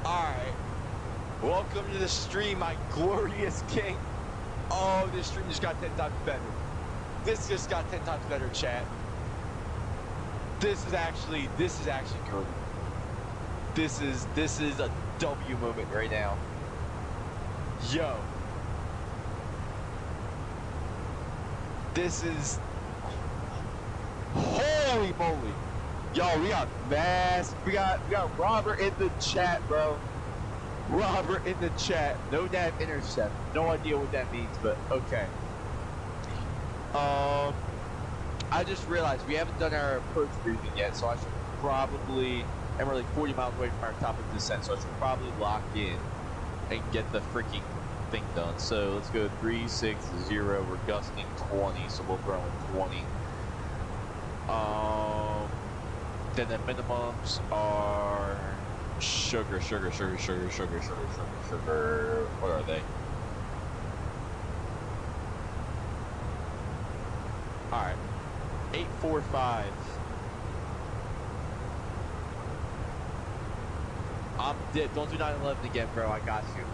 Alright. Welcome to the stream, my glorious king. Oh, this stream just got 10 times better. This just got 10 times better, chat. This is actually good. This is a W moment right now. Yo. This is, holy moly. Yo, we got we got Robert in the chat, bro. Robert in the chat. No nav intercept. No idea what that means, but okay. I just realized we haven't done our approach briefing yet, so I should probably, and we're like 40 miles away from our top of descent, so I should probably lock in and get the freaking thing done. So let's go 360. We're gusting 20, so we'll throw in 20. Then the minimums are sugar. What are they? Alright. 845. I'm dead. Don't do 911 again, bro. I got you.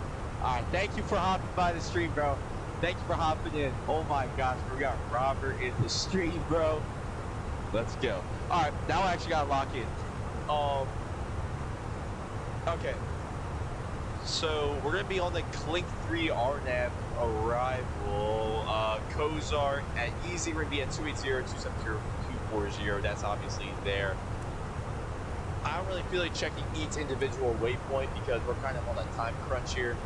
Alright, thank you for hopping by the stream, bro. Thank you for hopping in. Oh my gosh, we got Robert in the stream, bro. Let's go. Alright, now I actually gotta lock in. Okay. So we're gonna be on the Clink 3 RNAV arrival. Kozar at easy, we're gonna be at 280-270-240. That's obviously there. I don't really feel like checking each individual waypoint because we're kind of on a time crunch here.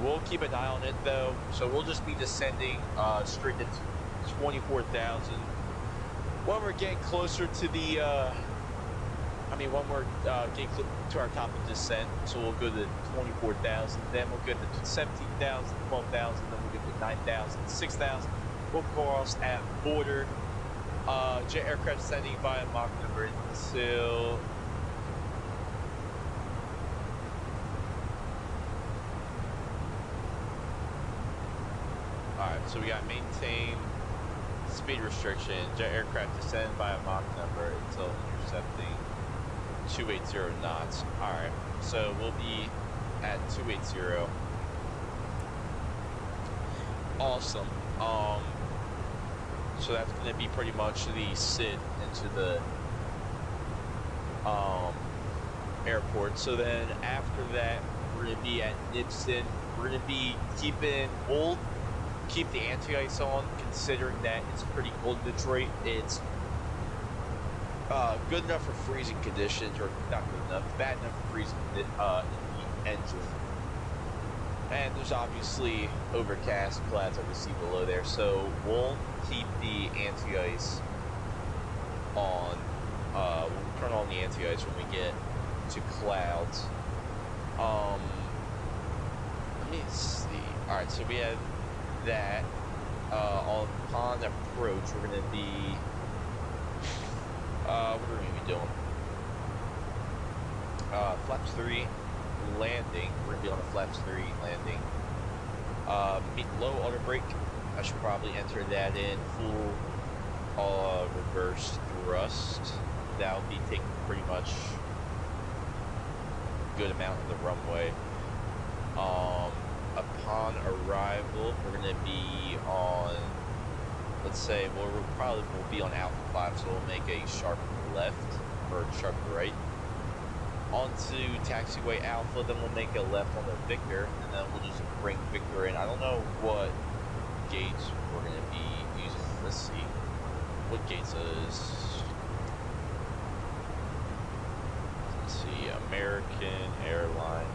We'll keep an eye on it though, so we'll just be descending straight to 24,000. When we're getting closer to the, when we're getting to our top of descent, so we'll go to 24,000, then we'll go to 17,000, 12,000, then we'll go to 9,000, 6,000. We'll cross at border. Jet aircraft descending via Mach number until. Alright, so we got maintain speed restriction. Jet aircraft descend via Mach number until intercepting 280 knots. Alright, so we'll be at 280. Awesome. So that's going to be pretty much the SID into the airport. So then after that, we're going to be at Nipson. We're going to be we'll keep the anti-ice on, considering that it's pretty cold in Detroit. It's good enough for freezing conditions, or not good enough, bad enough for freezing in the engine. And there's obviously overcast clouds that we see below there, so we'll keep the anti-ice on. We'll turn on the anti-ice when we get to clouds. Let me see. Alright, so we have that. Upon approach, we're going to be... what are we going to be doing? Flaps 3 landing. We're going to be on a Flaps 3 landing. Low auto brake. I should probably enter that in. Full reverse thrust. That'll be taking pretty much a good amount of the runway. Upon arrival, we're going to be on, let's say, we'll be on Alpha 5, so we'll make a sharp left, or sharp right, onto taxiway Alpha, then we'll make a left on the Victor, and then we'll just bring Victor in. I don't know what gates we're going to be using. Let's see. What gates is... Let's see, American Airline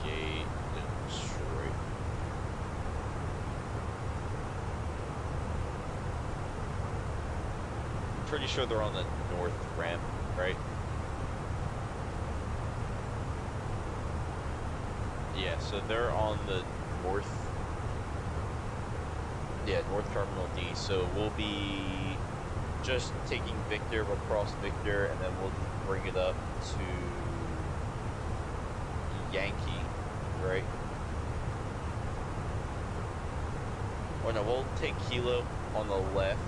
Gate, Detroit. pretty sure they're on the north ramp, right? Yeah, so they're on the north. Yeah, North Terminal D. So we'll be just taking Victor, we'll cross Victor, and then we'll bring it up to Yankee, right? Or no, we'll take Kilo on the left.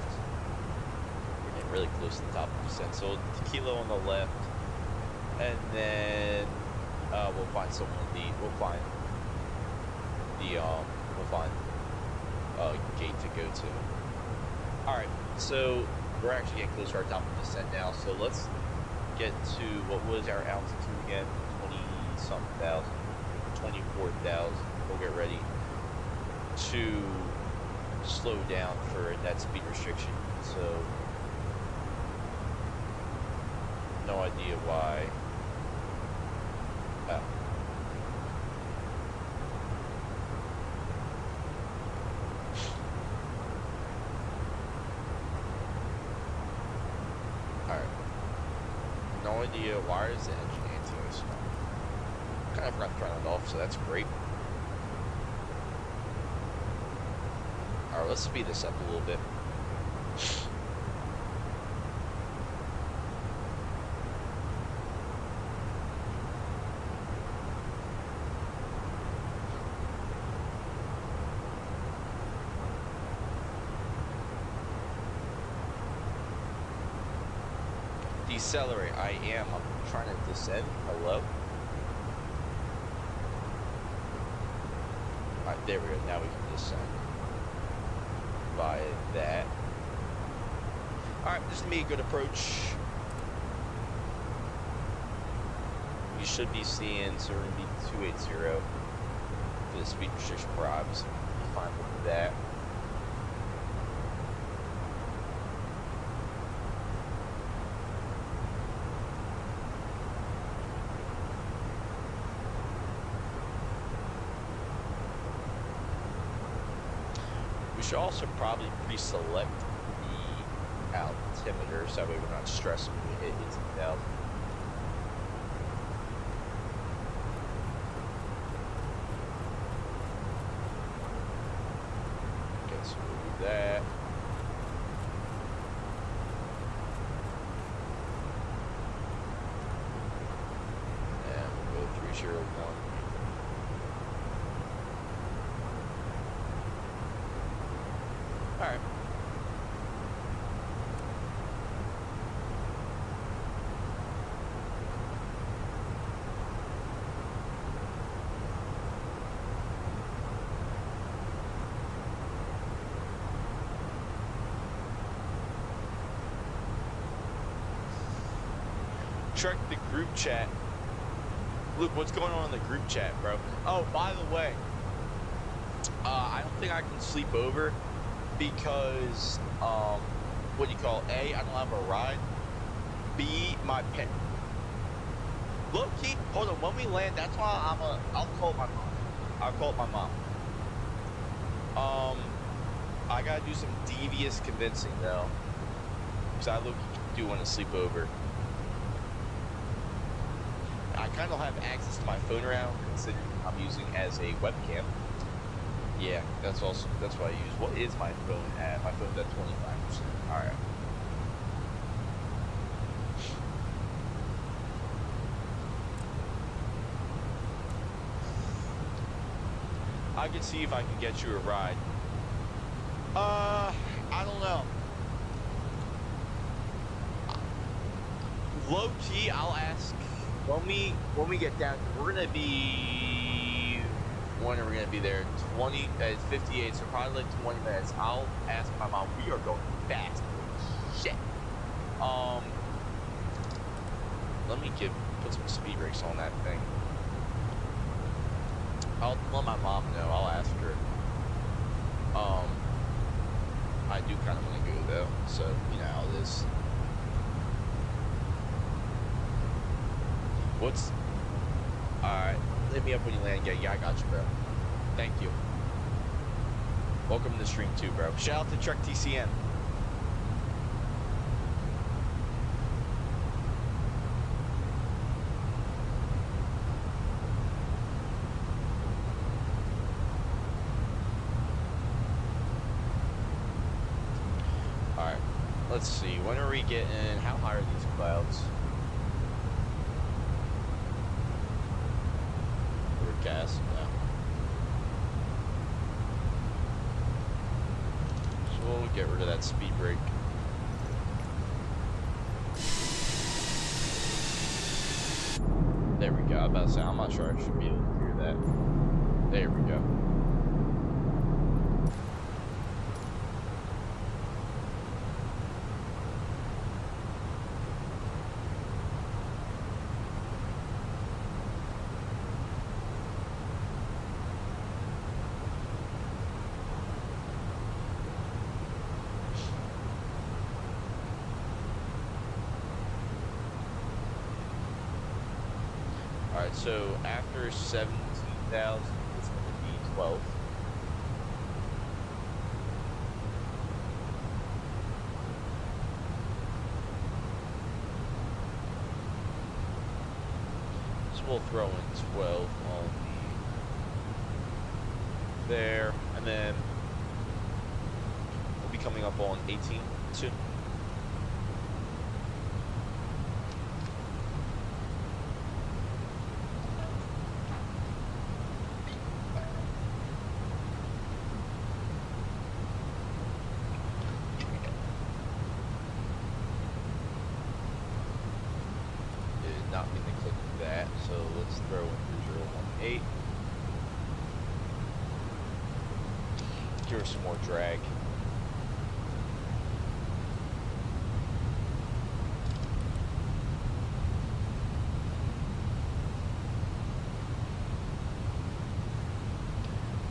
We're getting really close to the top of the descent. So Kilo on the left, and then we'll find someone. We'll find gate to go to. All right, so we're actually getting closer to our top of the descent now. So let's get to what was our altitude again? 20-something thousand, 24,000. We'll get ready to slow down for that speed restriction. So no idea why. Oh. Alright. No idea why is the engine anti-ice. Kind of forgot to turn it off, so that's great. Alright, let's speed this up a little bit. Decelerate. I am. I'm trying to descend. Hello? Alright, there we go. Now we can descend. Via that. Alright, this is me a good approach. You should be seeing, so we're going to be 280 for the speed restriction probes. Be fine with that. We should also probably pre-select the altimeter so that way we're not stressing when we hit 18,000. Okay, so we'll do that. And we'll go 301. Alright. Check the group chat. Luke, what's going on in the group chat, bro? Oh, by the way, I don't think I can sleep over because, what do you call it? A, I don't have a ride. B, my pet. Look, hold on. When we land, that's why I'll call my mom. I'll call my mom. I gotta do some devious convincing though, because I do want to sleep over. I kind of have access to my phone around, considering I'm using as a webcam. Yeah, that's what I use. What is my phone at? My phone's at 25%. All right. I can see if I can get you a ride. I don't know. Low key, I'll ask when we get down. We're gonna be. When are we gonna be there? 58, so probably like 20 minutes. I'll ask my mom. We are going fast. Shit. Let me put some speed brakes on that thing. I'll let my mom know. I'll ask her. I do kind of want to go though, so you know how it is. Alright, hit me up when you land. Yeah, I got you, bro. Thank you. Welcome to the stream too, bro. Shout out to Trek TCN. let's see, when are we getting, how high are these clouds? Overcast, no. So we'll get rid of that speed brake. There we go. I'm about to say, I'm not sure I should be able to hear that. There we go. Alright, so after 17,000, it's going to be 12. So we'll throw in 12 on the there, and then we'll be coming up on 18 soon. Not mean to click that, so let's throw in 3018. Give her some more drag.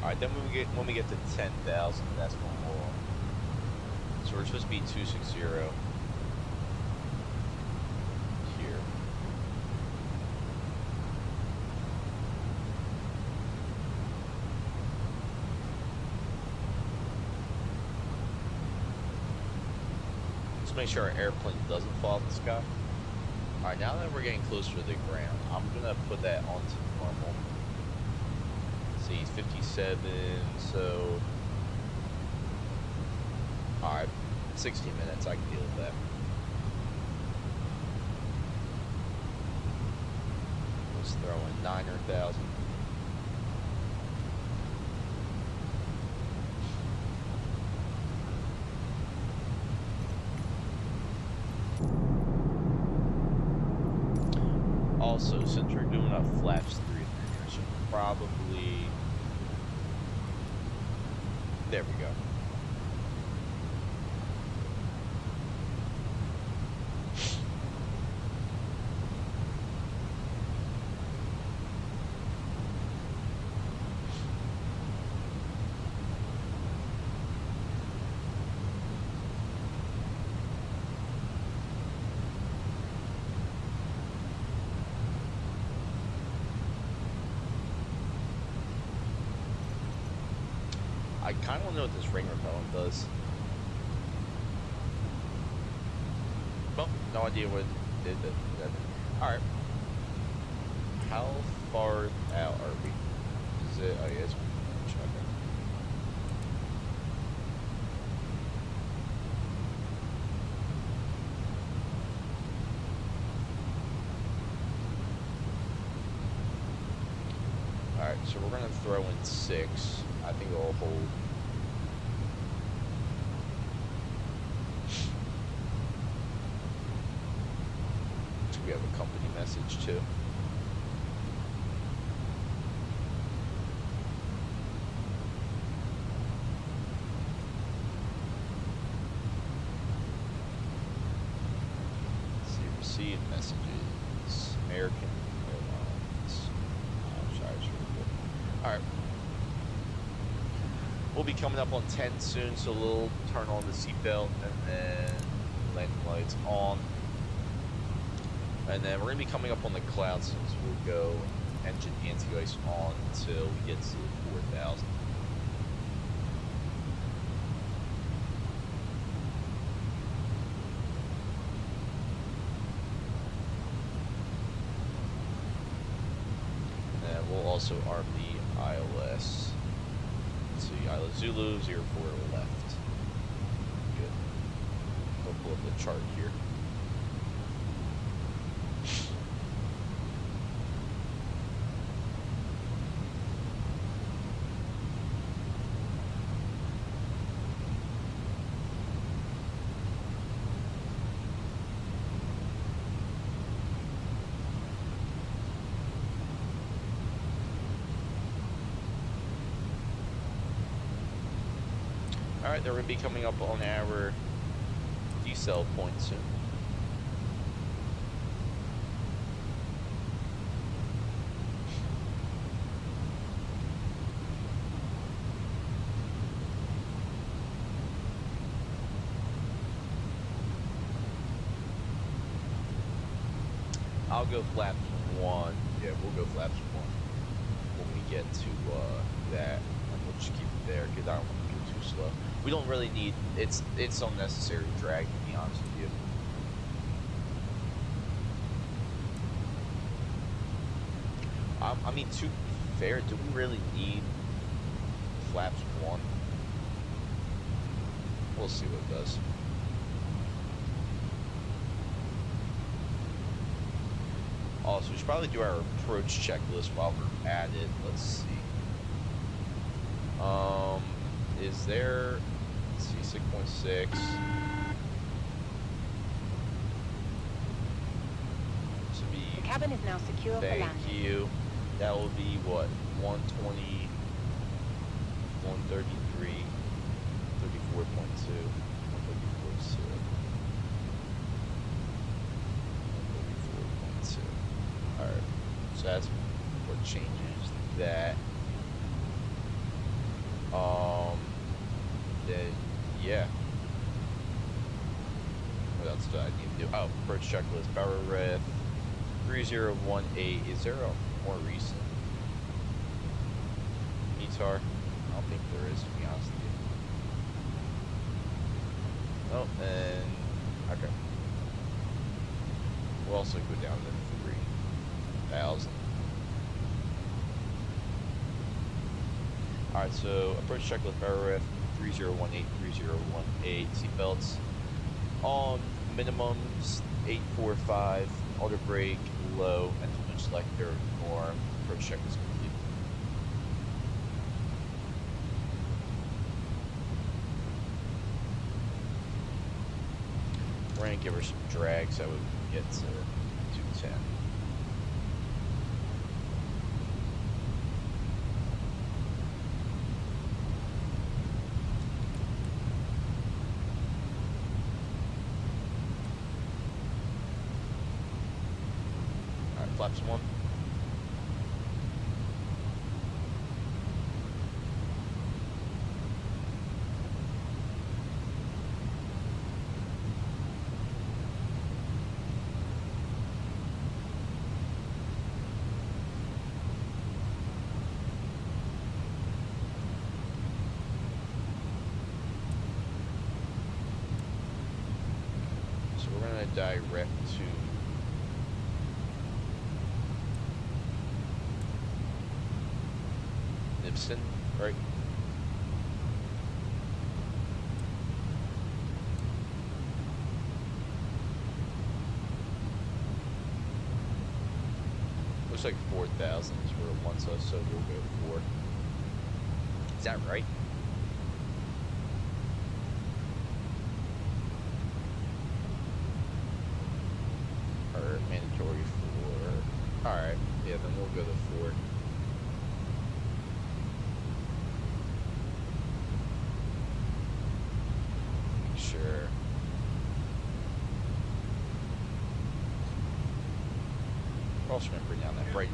Alright, then when we get to 10,000, that's when we'll, so we're supposed to be 260 here. Make sure our airplane doesn't fall out of the sky. Alright, now that we're getting closer to the ground, I'm gonna put that onto normal. Let's see, 57, so alright, 60 minutes, I can deal with that. Let's throw in 900,000. Also, since we're doing a flaps 3 here, so probably, there we go. I kind of want to know what this ring repellent does. Well, no idea what it did. Alright. How far out are we? Is it, I guess, checking. Alright, so we're going to throw in 6. I think it'll hold. We have a company message too. Let's see, received messages. American Airlines. I'm sorry, it's really good. Alright. We'll be coming up on 10 soon, so we'll turn on the seatbelt and then landing lights on. And then we're going to be coming up on the clouds, so we'll go engine anti-ice on until we get to 4,000. And then we'll also arm the ILS. Let's see, ILS Zulu, 04 left. Good. pull up the chart here. Alright, they're going to be coming up on our decel point soon. I'll go flaps 1. Yeah, we'll go flaps 1 when we get to that. And we'll just keep it there because I don't want to go too slow. We don't really need it's unnecessary drag, to be honest with you. I mean, to be fair, do we really need flaps 1? We'll see what it does. Also, we should probably do our approach checklist while we're at it. Let's see. Is there, let's see, 6.6. The cabin is now secure for landing. Thank you. That will be what? 120, 133, 34.2, 134.2. 134.2. Alright. So that's what changes that. Then, yeah. What else do I need to do? Oh, approach checklist, power ref, 3018. Is there a more recent METAR? I don't think there is, to be honest with you. Oh, and, okay. We'll also go down to 3,000. Alright, so approach checklist, power ref, 3018, 3018, seatbelts on minimums, 845, auto brake, low, engine selector, norm, approach checklist complete. We're going to give her some drag so we can get to 210. Flaps 1. So we're going to direct to right? Looks like 4,000 is where it wants us, so we'll go 4. Is that right? Or mandatory 4. Alright, yeah, then we'll go to 4. Sure. Also remember down that right.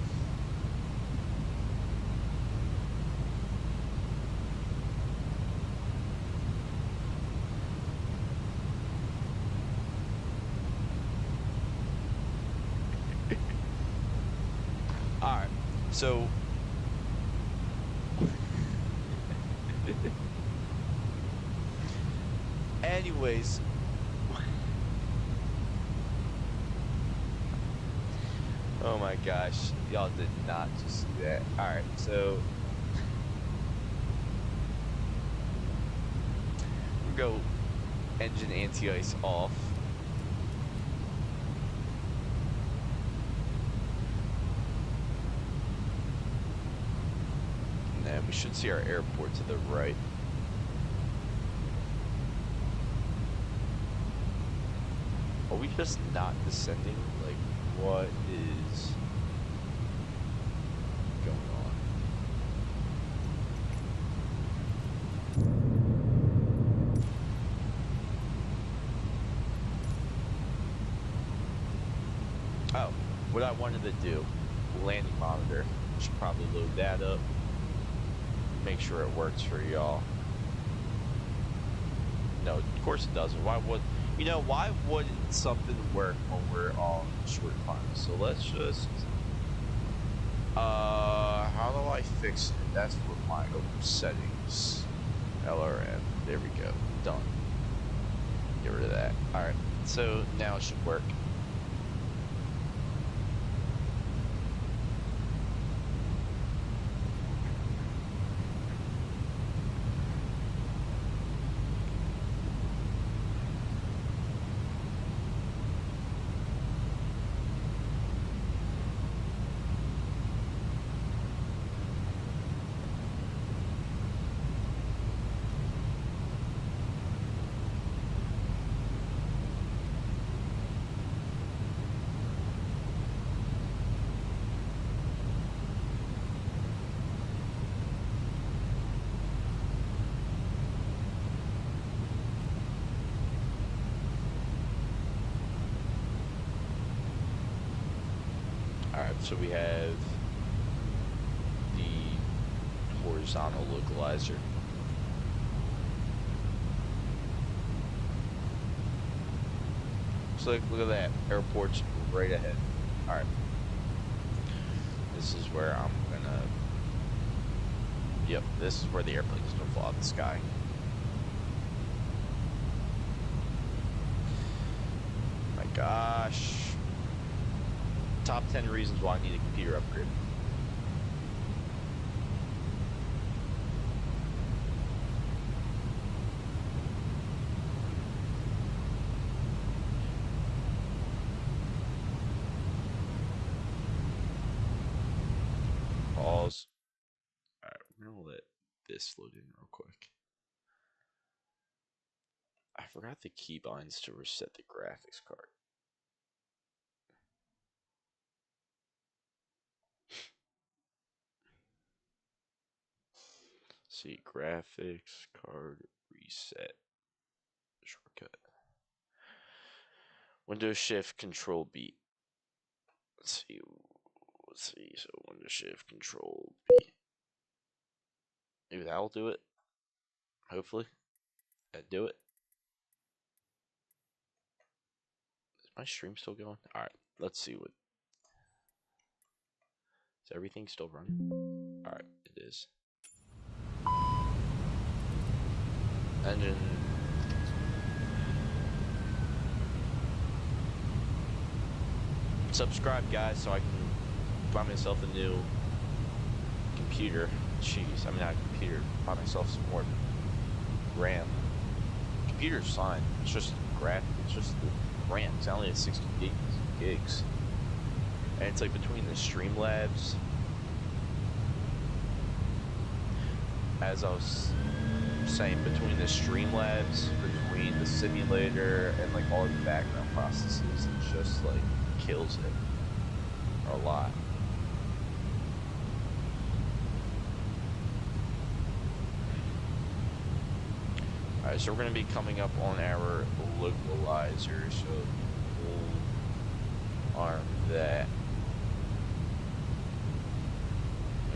All right. So anyways, oh my gosh, y'all did not just see that. All right, so we'll go Engine anti-ice off. And then we should see our airport to the right. Are we just not descending? Like, what is going on? Oh, what I wanted to do, landing monitor. Should probably load that up. Make sure it works for y'all. No, of course it doesn't. Why would, you know, why wouldn't something work when we're on short time? So let's just, how do I fix it? That's what my settings, LRM, there we go, done. Get rid of that. All right, so now it should work. Alright, so we have the horizontal localizer. So look at that, airport's right ahead. Alright. This is where I'm gonna, yep, this is where the airplane's gonna fly out the sky. My gosh. Top 10 reasons why I need a computer upgrade. Pause. Alright, we're gonna let this load in real quick. I forgot the keybinds to reset the graphics card. See, graphics card reset shortcut. Windows Shift Control B. Let's see. So Windows Shift Control B. Maybe that'll do it. Hopefully, that do it. Is my stream still going? All right, let's see what. Is everything still running? All right, it is. Engine. Subscribe, guys, so I can buy myself a new computer. Jeez, I mean not a computer. Buy myself some more RAM. Computer's fine. It's just it's just the RAM. It's only at 60 gigs. And it's like between the Streamlabs, as I was saying, between the Streamlabs, between the simulator, and like all the background processes, it's just like kills it a lot. Alright, so we're going to be coming up on our localizer, so we'll arm that.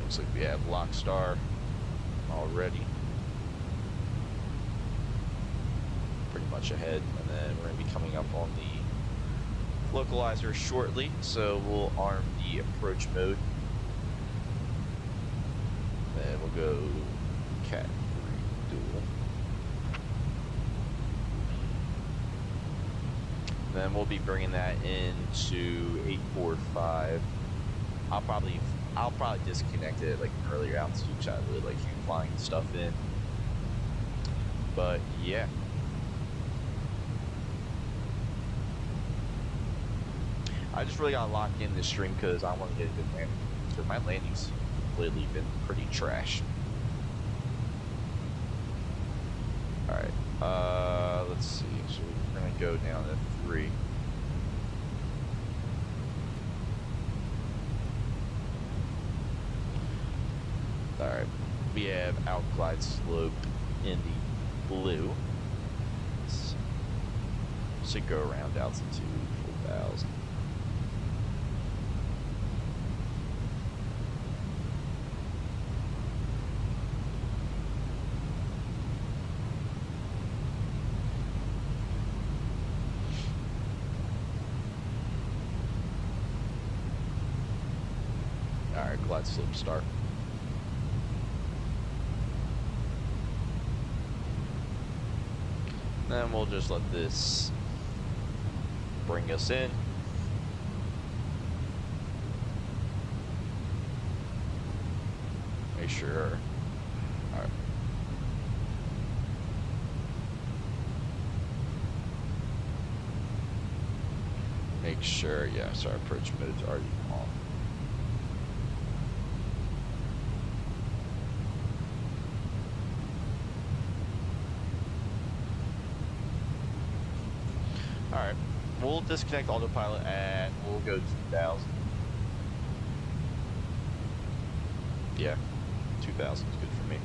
Looks like we have Lockstar already. Pretty much ahead, and then we're going to be coming up on the localizer shortly, so we'll arm the approach mode. Then we'll go Cat 3 dual. Then we'll be bringing that into 845. I'll probably disconnect it like an earlier altitude because I really like flying stuff in. But yeah. I just really gotta lock in this stream because I want to get a good landing. Because my landing's lately been pretty trash. Alright, let's see. So we're gonna go down to 3. Alright, we have outglide slope in the blue. Should go around altitude 4,000. Alright, glide slope start. Then we'll just let this bring us in. Make sure. Alright. Make sure, yeah, sorry, approach mode's already on. Alright, we'll disconnect autopilot and we'll go 2,000. Yeah, 2,000 is good for me.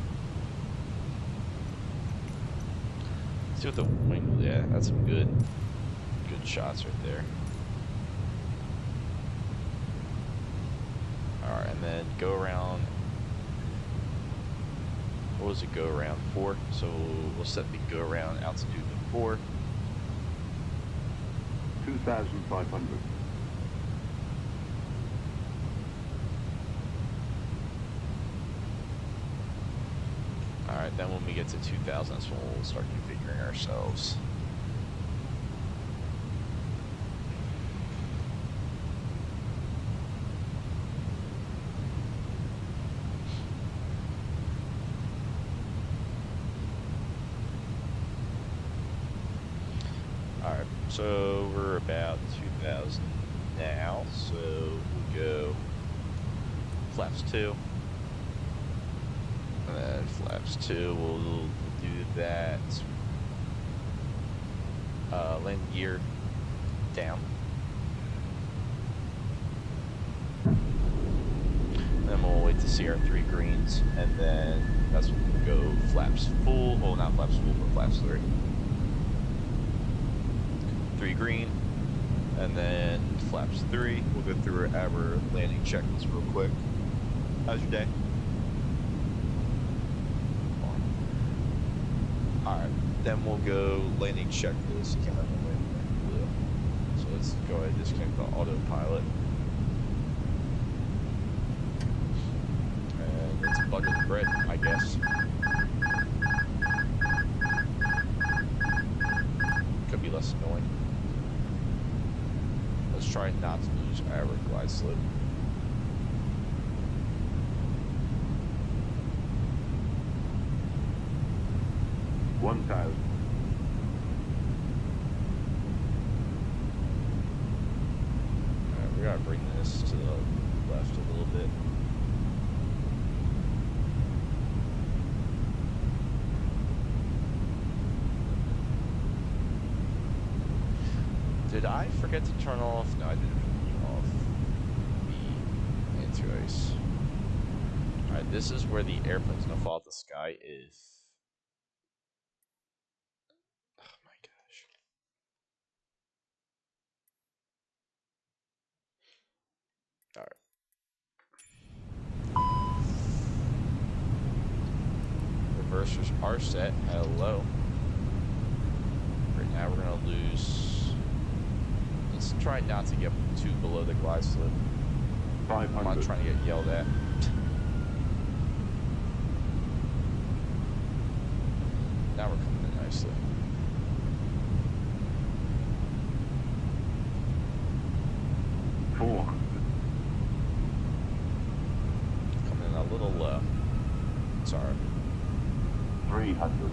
Let's see what the wing, yeah, that's some good shots right there. Alright, and then go around, what was it, go around 4? So we'll set the go around altitude to 4. 2,500. Alright, then when we get to 2,000, that's when we'll start configuring ourselves. Alright, so we're about 2,000 now, so we'll go flaps 2. And then flaps 2, we'll do that. Land gear down. And then we'll wait to see our 3 greens, and then that's when we'll go flaps full. Well, not flaps full, but flaps 3. 3 green, and then flaps 3. We'll go through our landing checklist real quick. How's your day? Alright, then we'll go landing checklist. Can't remember when blue. So let's go ahead and disconnect the autopilot. And let's bugger the bread, I guess. Could be less annoying. Let's try not to lose our glide slope. $1,000. Alright, we gotta bring this to the left a little bit. Did I forget to turn off? No, I didn't turn off the anti-ice. Alright, this is where the airplane's gonna fall out the sky if... Oh my gosh. Alright. Reversers are set at a low. Right now we're gonna lose... Let's try not to get too below the glide slope. 500. I'm not trying to get yelled at. Now we're coming in nicely. Coming in a little low. Sorry. 300.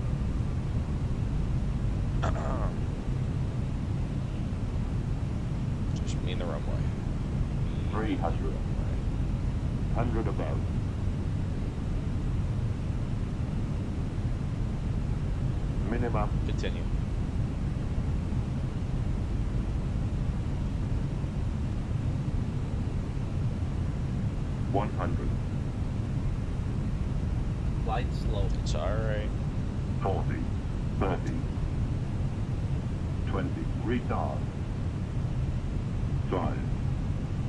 Just me. mean the runway. 300. 100 above. Minimum. Continue. $100. Light slow. It's alright. 40. 30. 20. Retard. 5.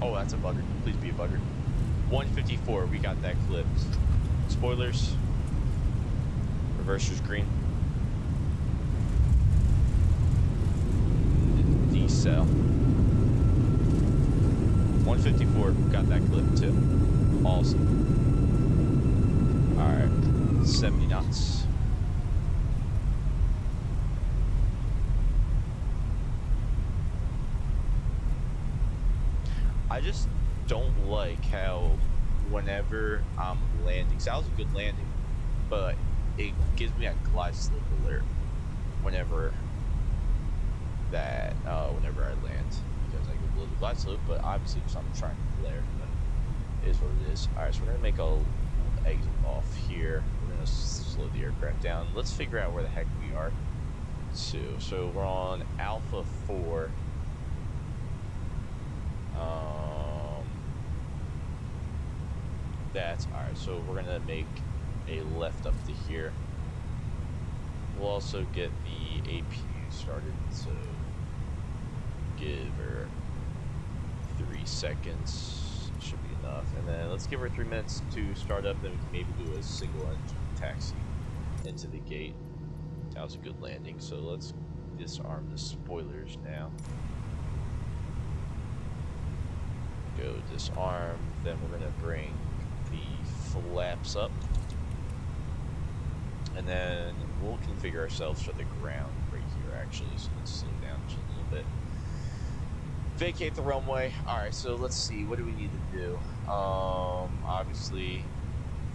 Oh, that's a bugger. Please be a bugger. 154, we got that clipped. Spoilers. Reverser's green. Decel. 154, got that clip too. Awesome. Alright, 70 knots. I just don't like how whenever I'm landing, so that was a good landing, but it gives me a glide slope alert whenever whenever I land, because I get below the glide slope, but obviously because I'm trying to flare, but it is what it is. Alright, so we're going to make a exit off here. We're going to slow the aircraft down. Let's figure out where the heck we are. So we're on Alpha 4. That's alright, so we're gonna make a left up to here. We'll also get the APU started, so give her 3 seconds, should be enough. And then let's give her 3 minutes to start up, then we can maybe do a single engine taxi into the gate. That was a good landing, so let's disarm the spoilers now. Go disarm, then we're gonna bring the flaps up, and then we'll configure ourselves for the ground right here actually, so let's slow down just a little bit. Vacate the runway. Alright, so let's see, what do we need to do? Obviously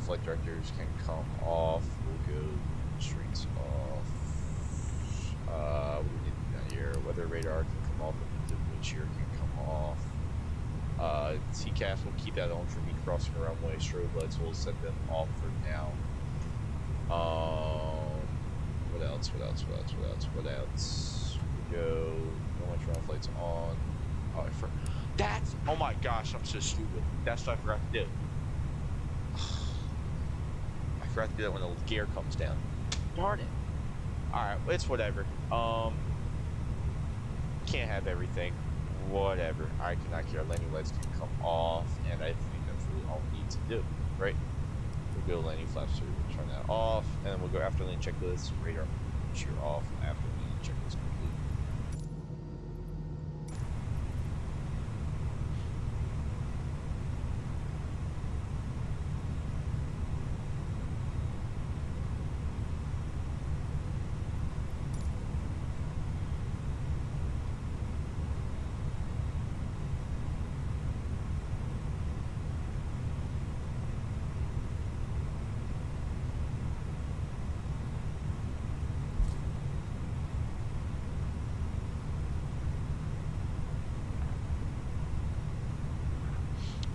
flight directors can come off, we'll go straight off. What do we need to do down here? Weather radar can come off, the wind shear can come off. TCAS will keep that on for me crossing the runway. Strobe lights will set them off for now. What else? We go. No much ground flights on. Oh, that's. Oh my gosh, I'm so stupid. That's what I forgot to do. I forgot to do that when the gear comes down. Darn it. Alright, it's whatever. Can't have everything. Whatever. I cannot care. Landing lights can come off, and I think that's really all we need to do, right? We'll go landing flaps, so we'll turn that off, and then we'll go after landing checklist, radar shear off after landing checklist complete.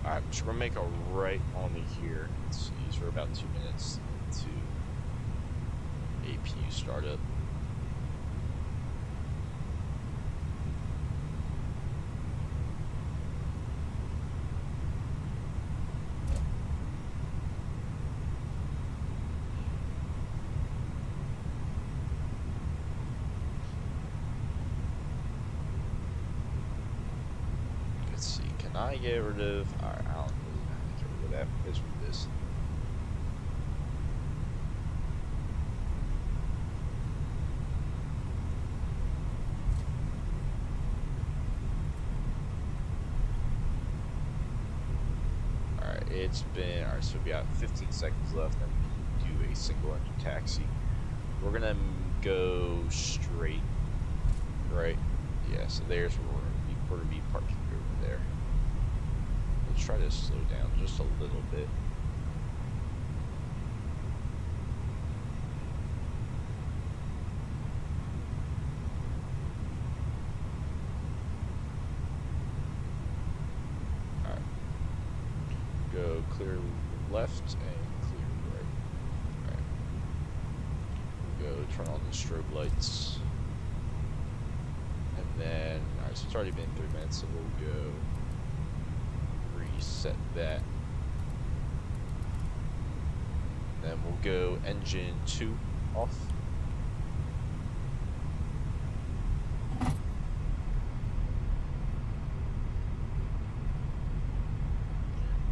Alright, so we're gonna make a right onto here. Let's see, so we're about 2 minutes to APU startup. I get rid of. Alright, I don't really know how to get rid of that. It's what it is. Alright, it's been. Alright, so we got 15 seconds left, and we can do a single engine taxi. We're gonna go straight, right? Yeah, so there's where we're gonna be parking over there. Let's try to slow down just a little bit. clear left and clear right. Alright. We'll go turn on the strobe lights. And then, alright, so it's already been 3 minutes, so we'll go reset that. Then we'll go engine 2 off.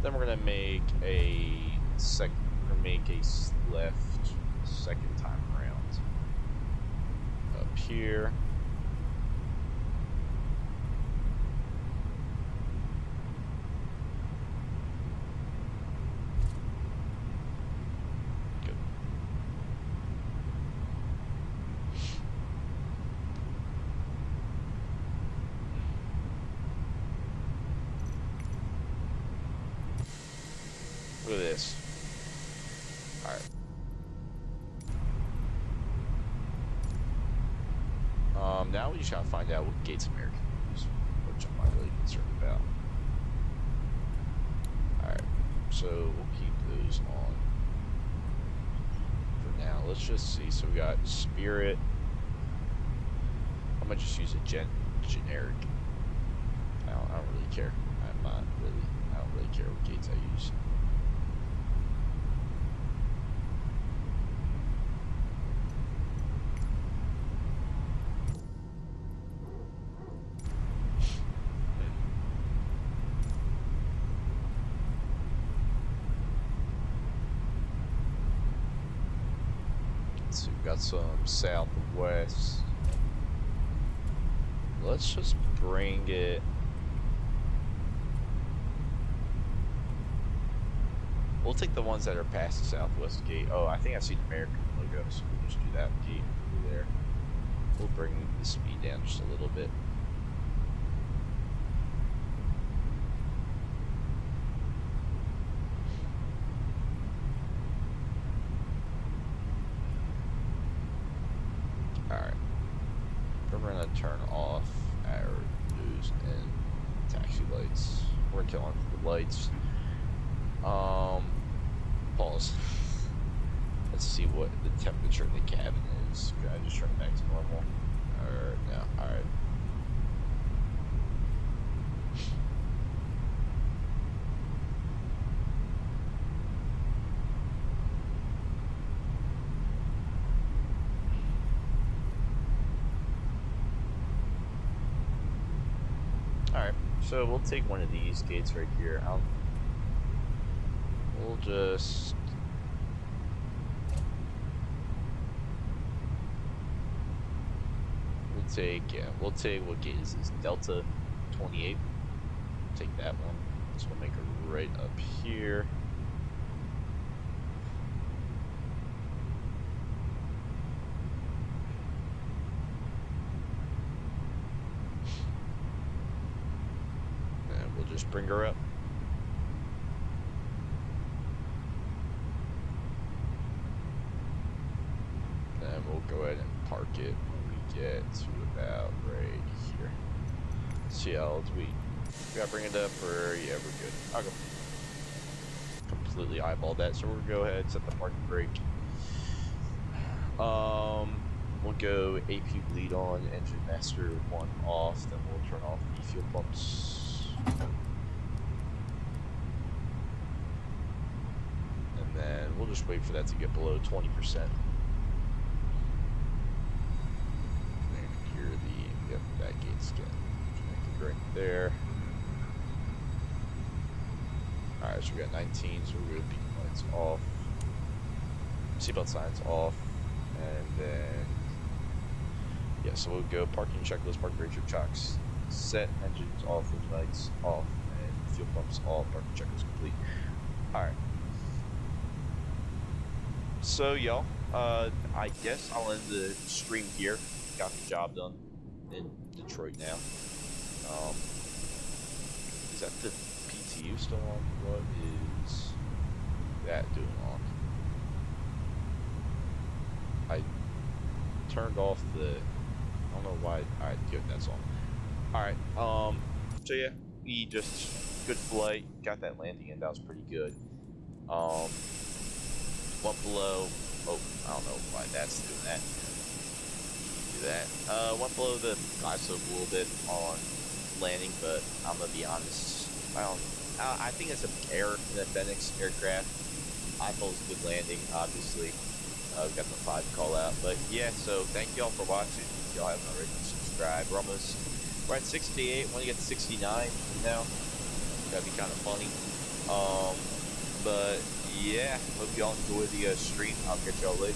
Then we're gonna make a left second time around up here. Good. Look at this. Alright. Now we just gotta find out what gates American use, which I'm not really concerned about. Alright, so we'll keep those on for now. Let's just see. So we got Spirit. I might just use a generic. I don't really care. I don't really care what gates I use. So we've got some southwest. Let's just bring it. We'll take the ones that are past the southwest gate. Oh, I think I see the American logo, so we'll just do that gate over there. We'll bring the speed down just a little bit. Alright. We're gonna turn off our news and taxi lights. We're gonna kill on the lights. Pause. Let's see what the temperature in the cabin is. Can I just turn it back to normal? Or no? Alright. Alright, so we'll take one of these gates right here. We'll just... We'll take, what gate is this? Delta 28. Take that one. So we'll make it right up here. And we'll just bring her up. Then we'll go ahead and park it when we get to about right here. See how else we gotta bring it up, or yeah, we're good. I'll go completely eyeball that, so we'll go ahead and set the parking brake. We'll go AP bleed on, engine master 1 off, then we'll turn off the fuel pumps. And then we'll just wait for that to get below 20%. Yep, that gate's getting connected right there. Alright, so we got 19, so we're going to beacon lights off. Seatbelt signs off. And then, yeah, so we'll go parking checklist, parking brake chocks set, engines off, lights off, and fuel pumps off, parking checklist complete. Alright. So, y'all, I guess I'll end the stream here. Got the job done in Detroit now. Is that the PTU still on? What is that doing on? I turned off the, I don't know why. Alright, good, that's on. Alright, so yeah, we just, good flight, got that landing in, that was pretty good. Went below. Oh, I don't know why that's doing that. Do that. Went below the ISO a little bit on landing, but I'm gonna be honest. I think it's an error in the Phoenix aircraft. I thought it was a good landing, obviously. Got the 5 call out, but yeah. So thank y'all for watching. If y'all haven't already, subscribe. We're at 68. Want to get to 69 now? That'd be kind of funny. But yeah, hope y'all enjoy the stream. I'll catch y'all later.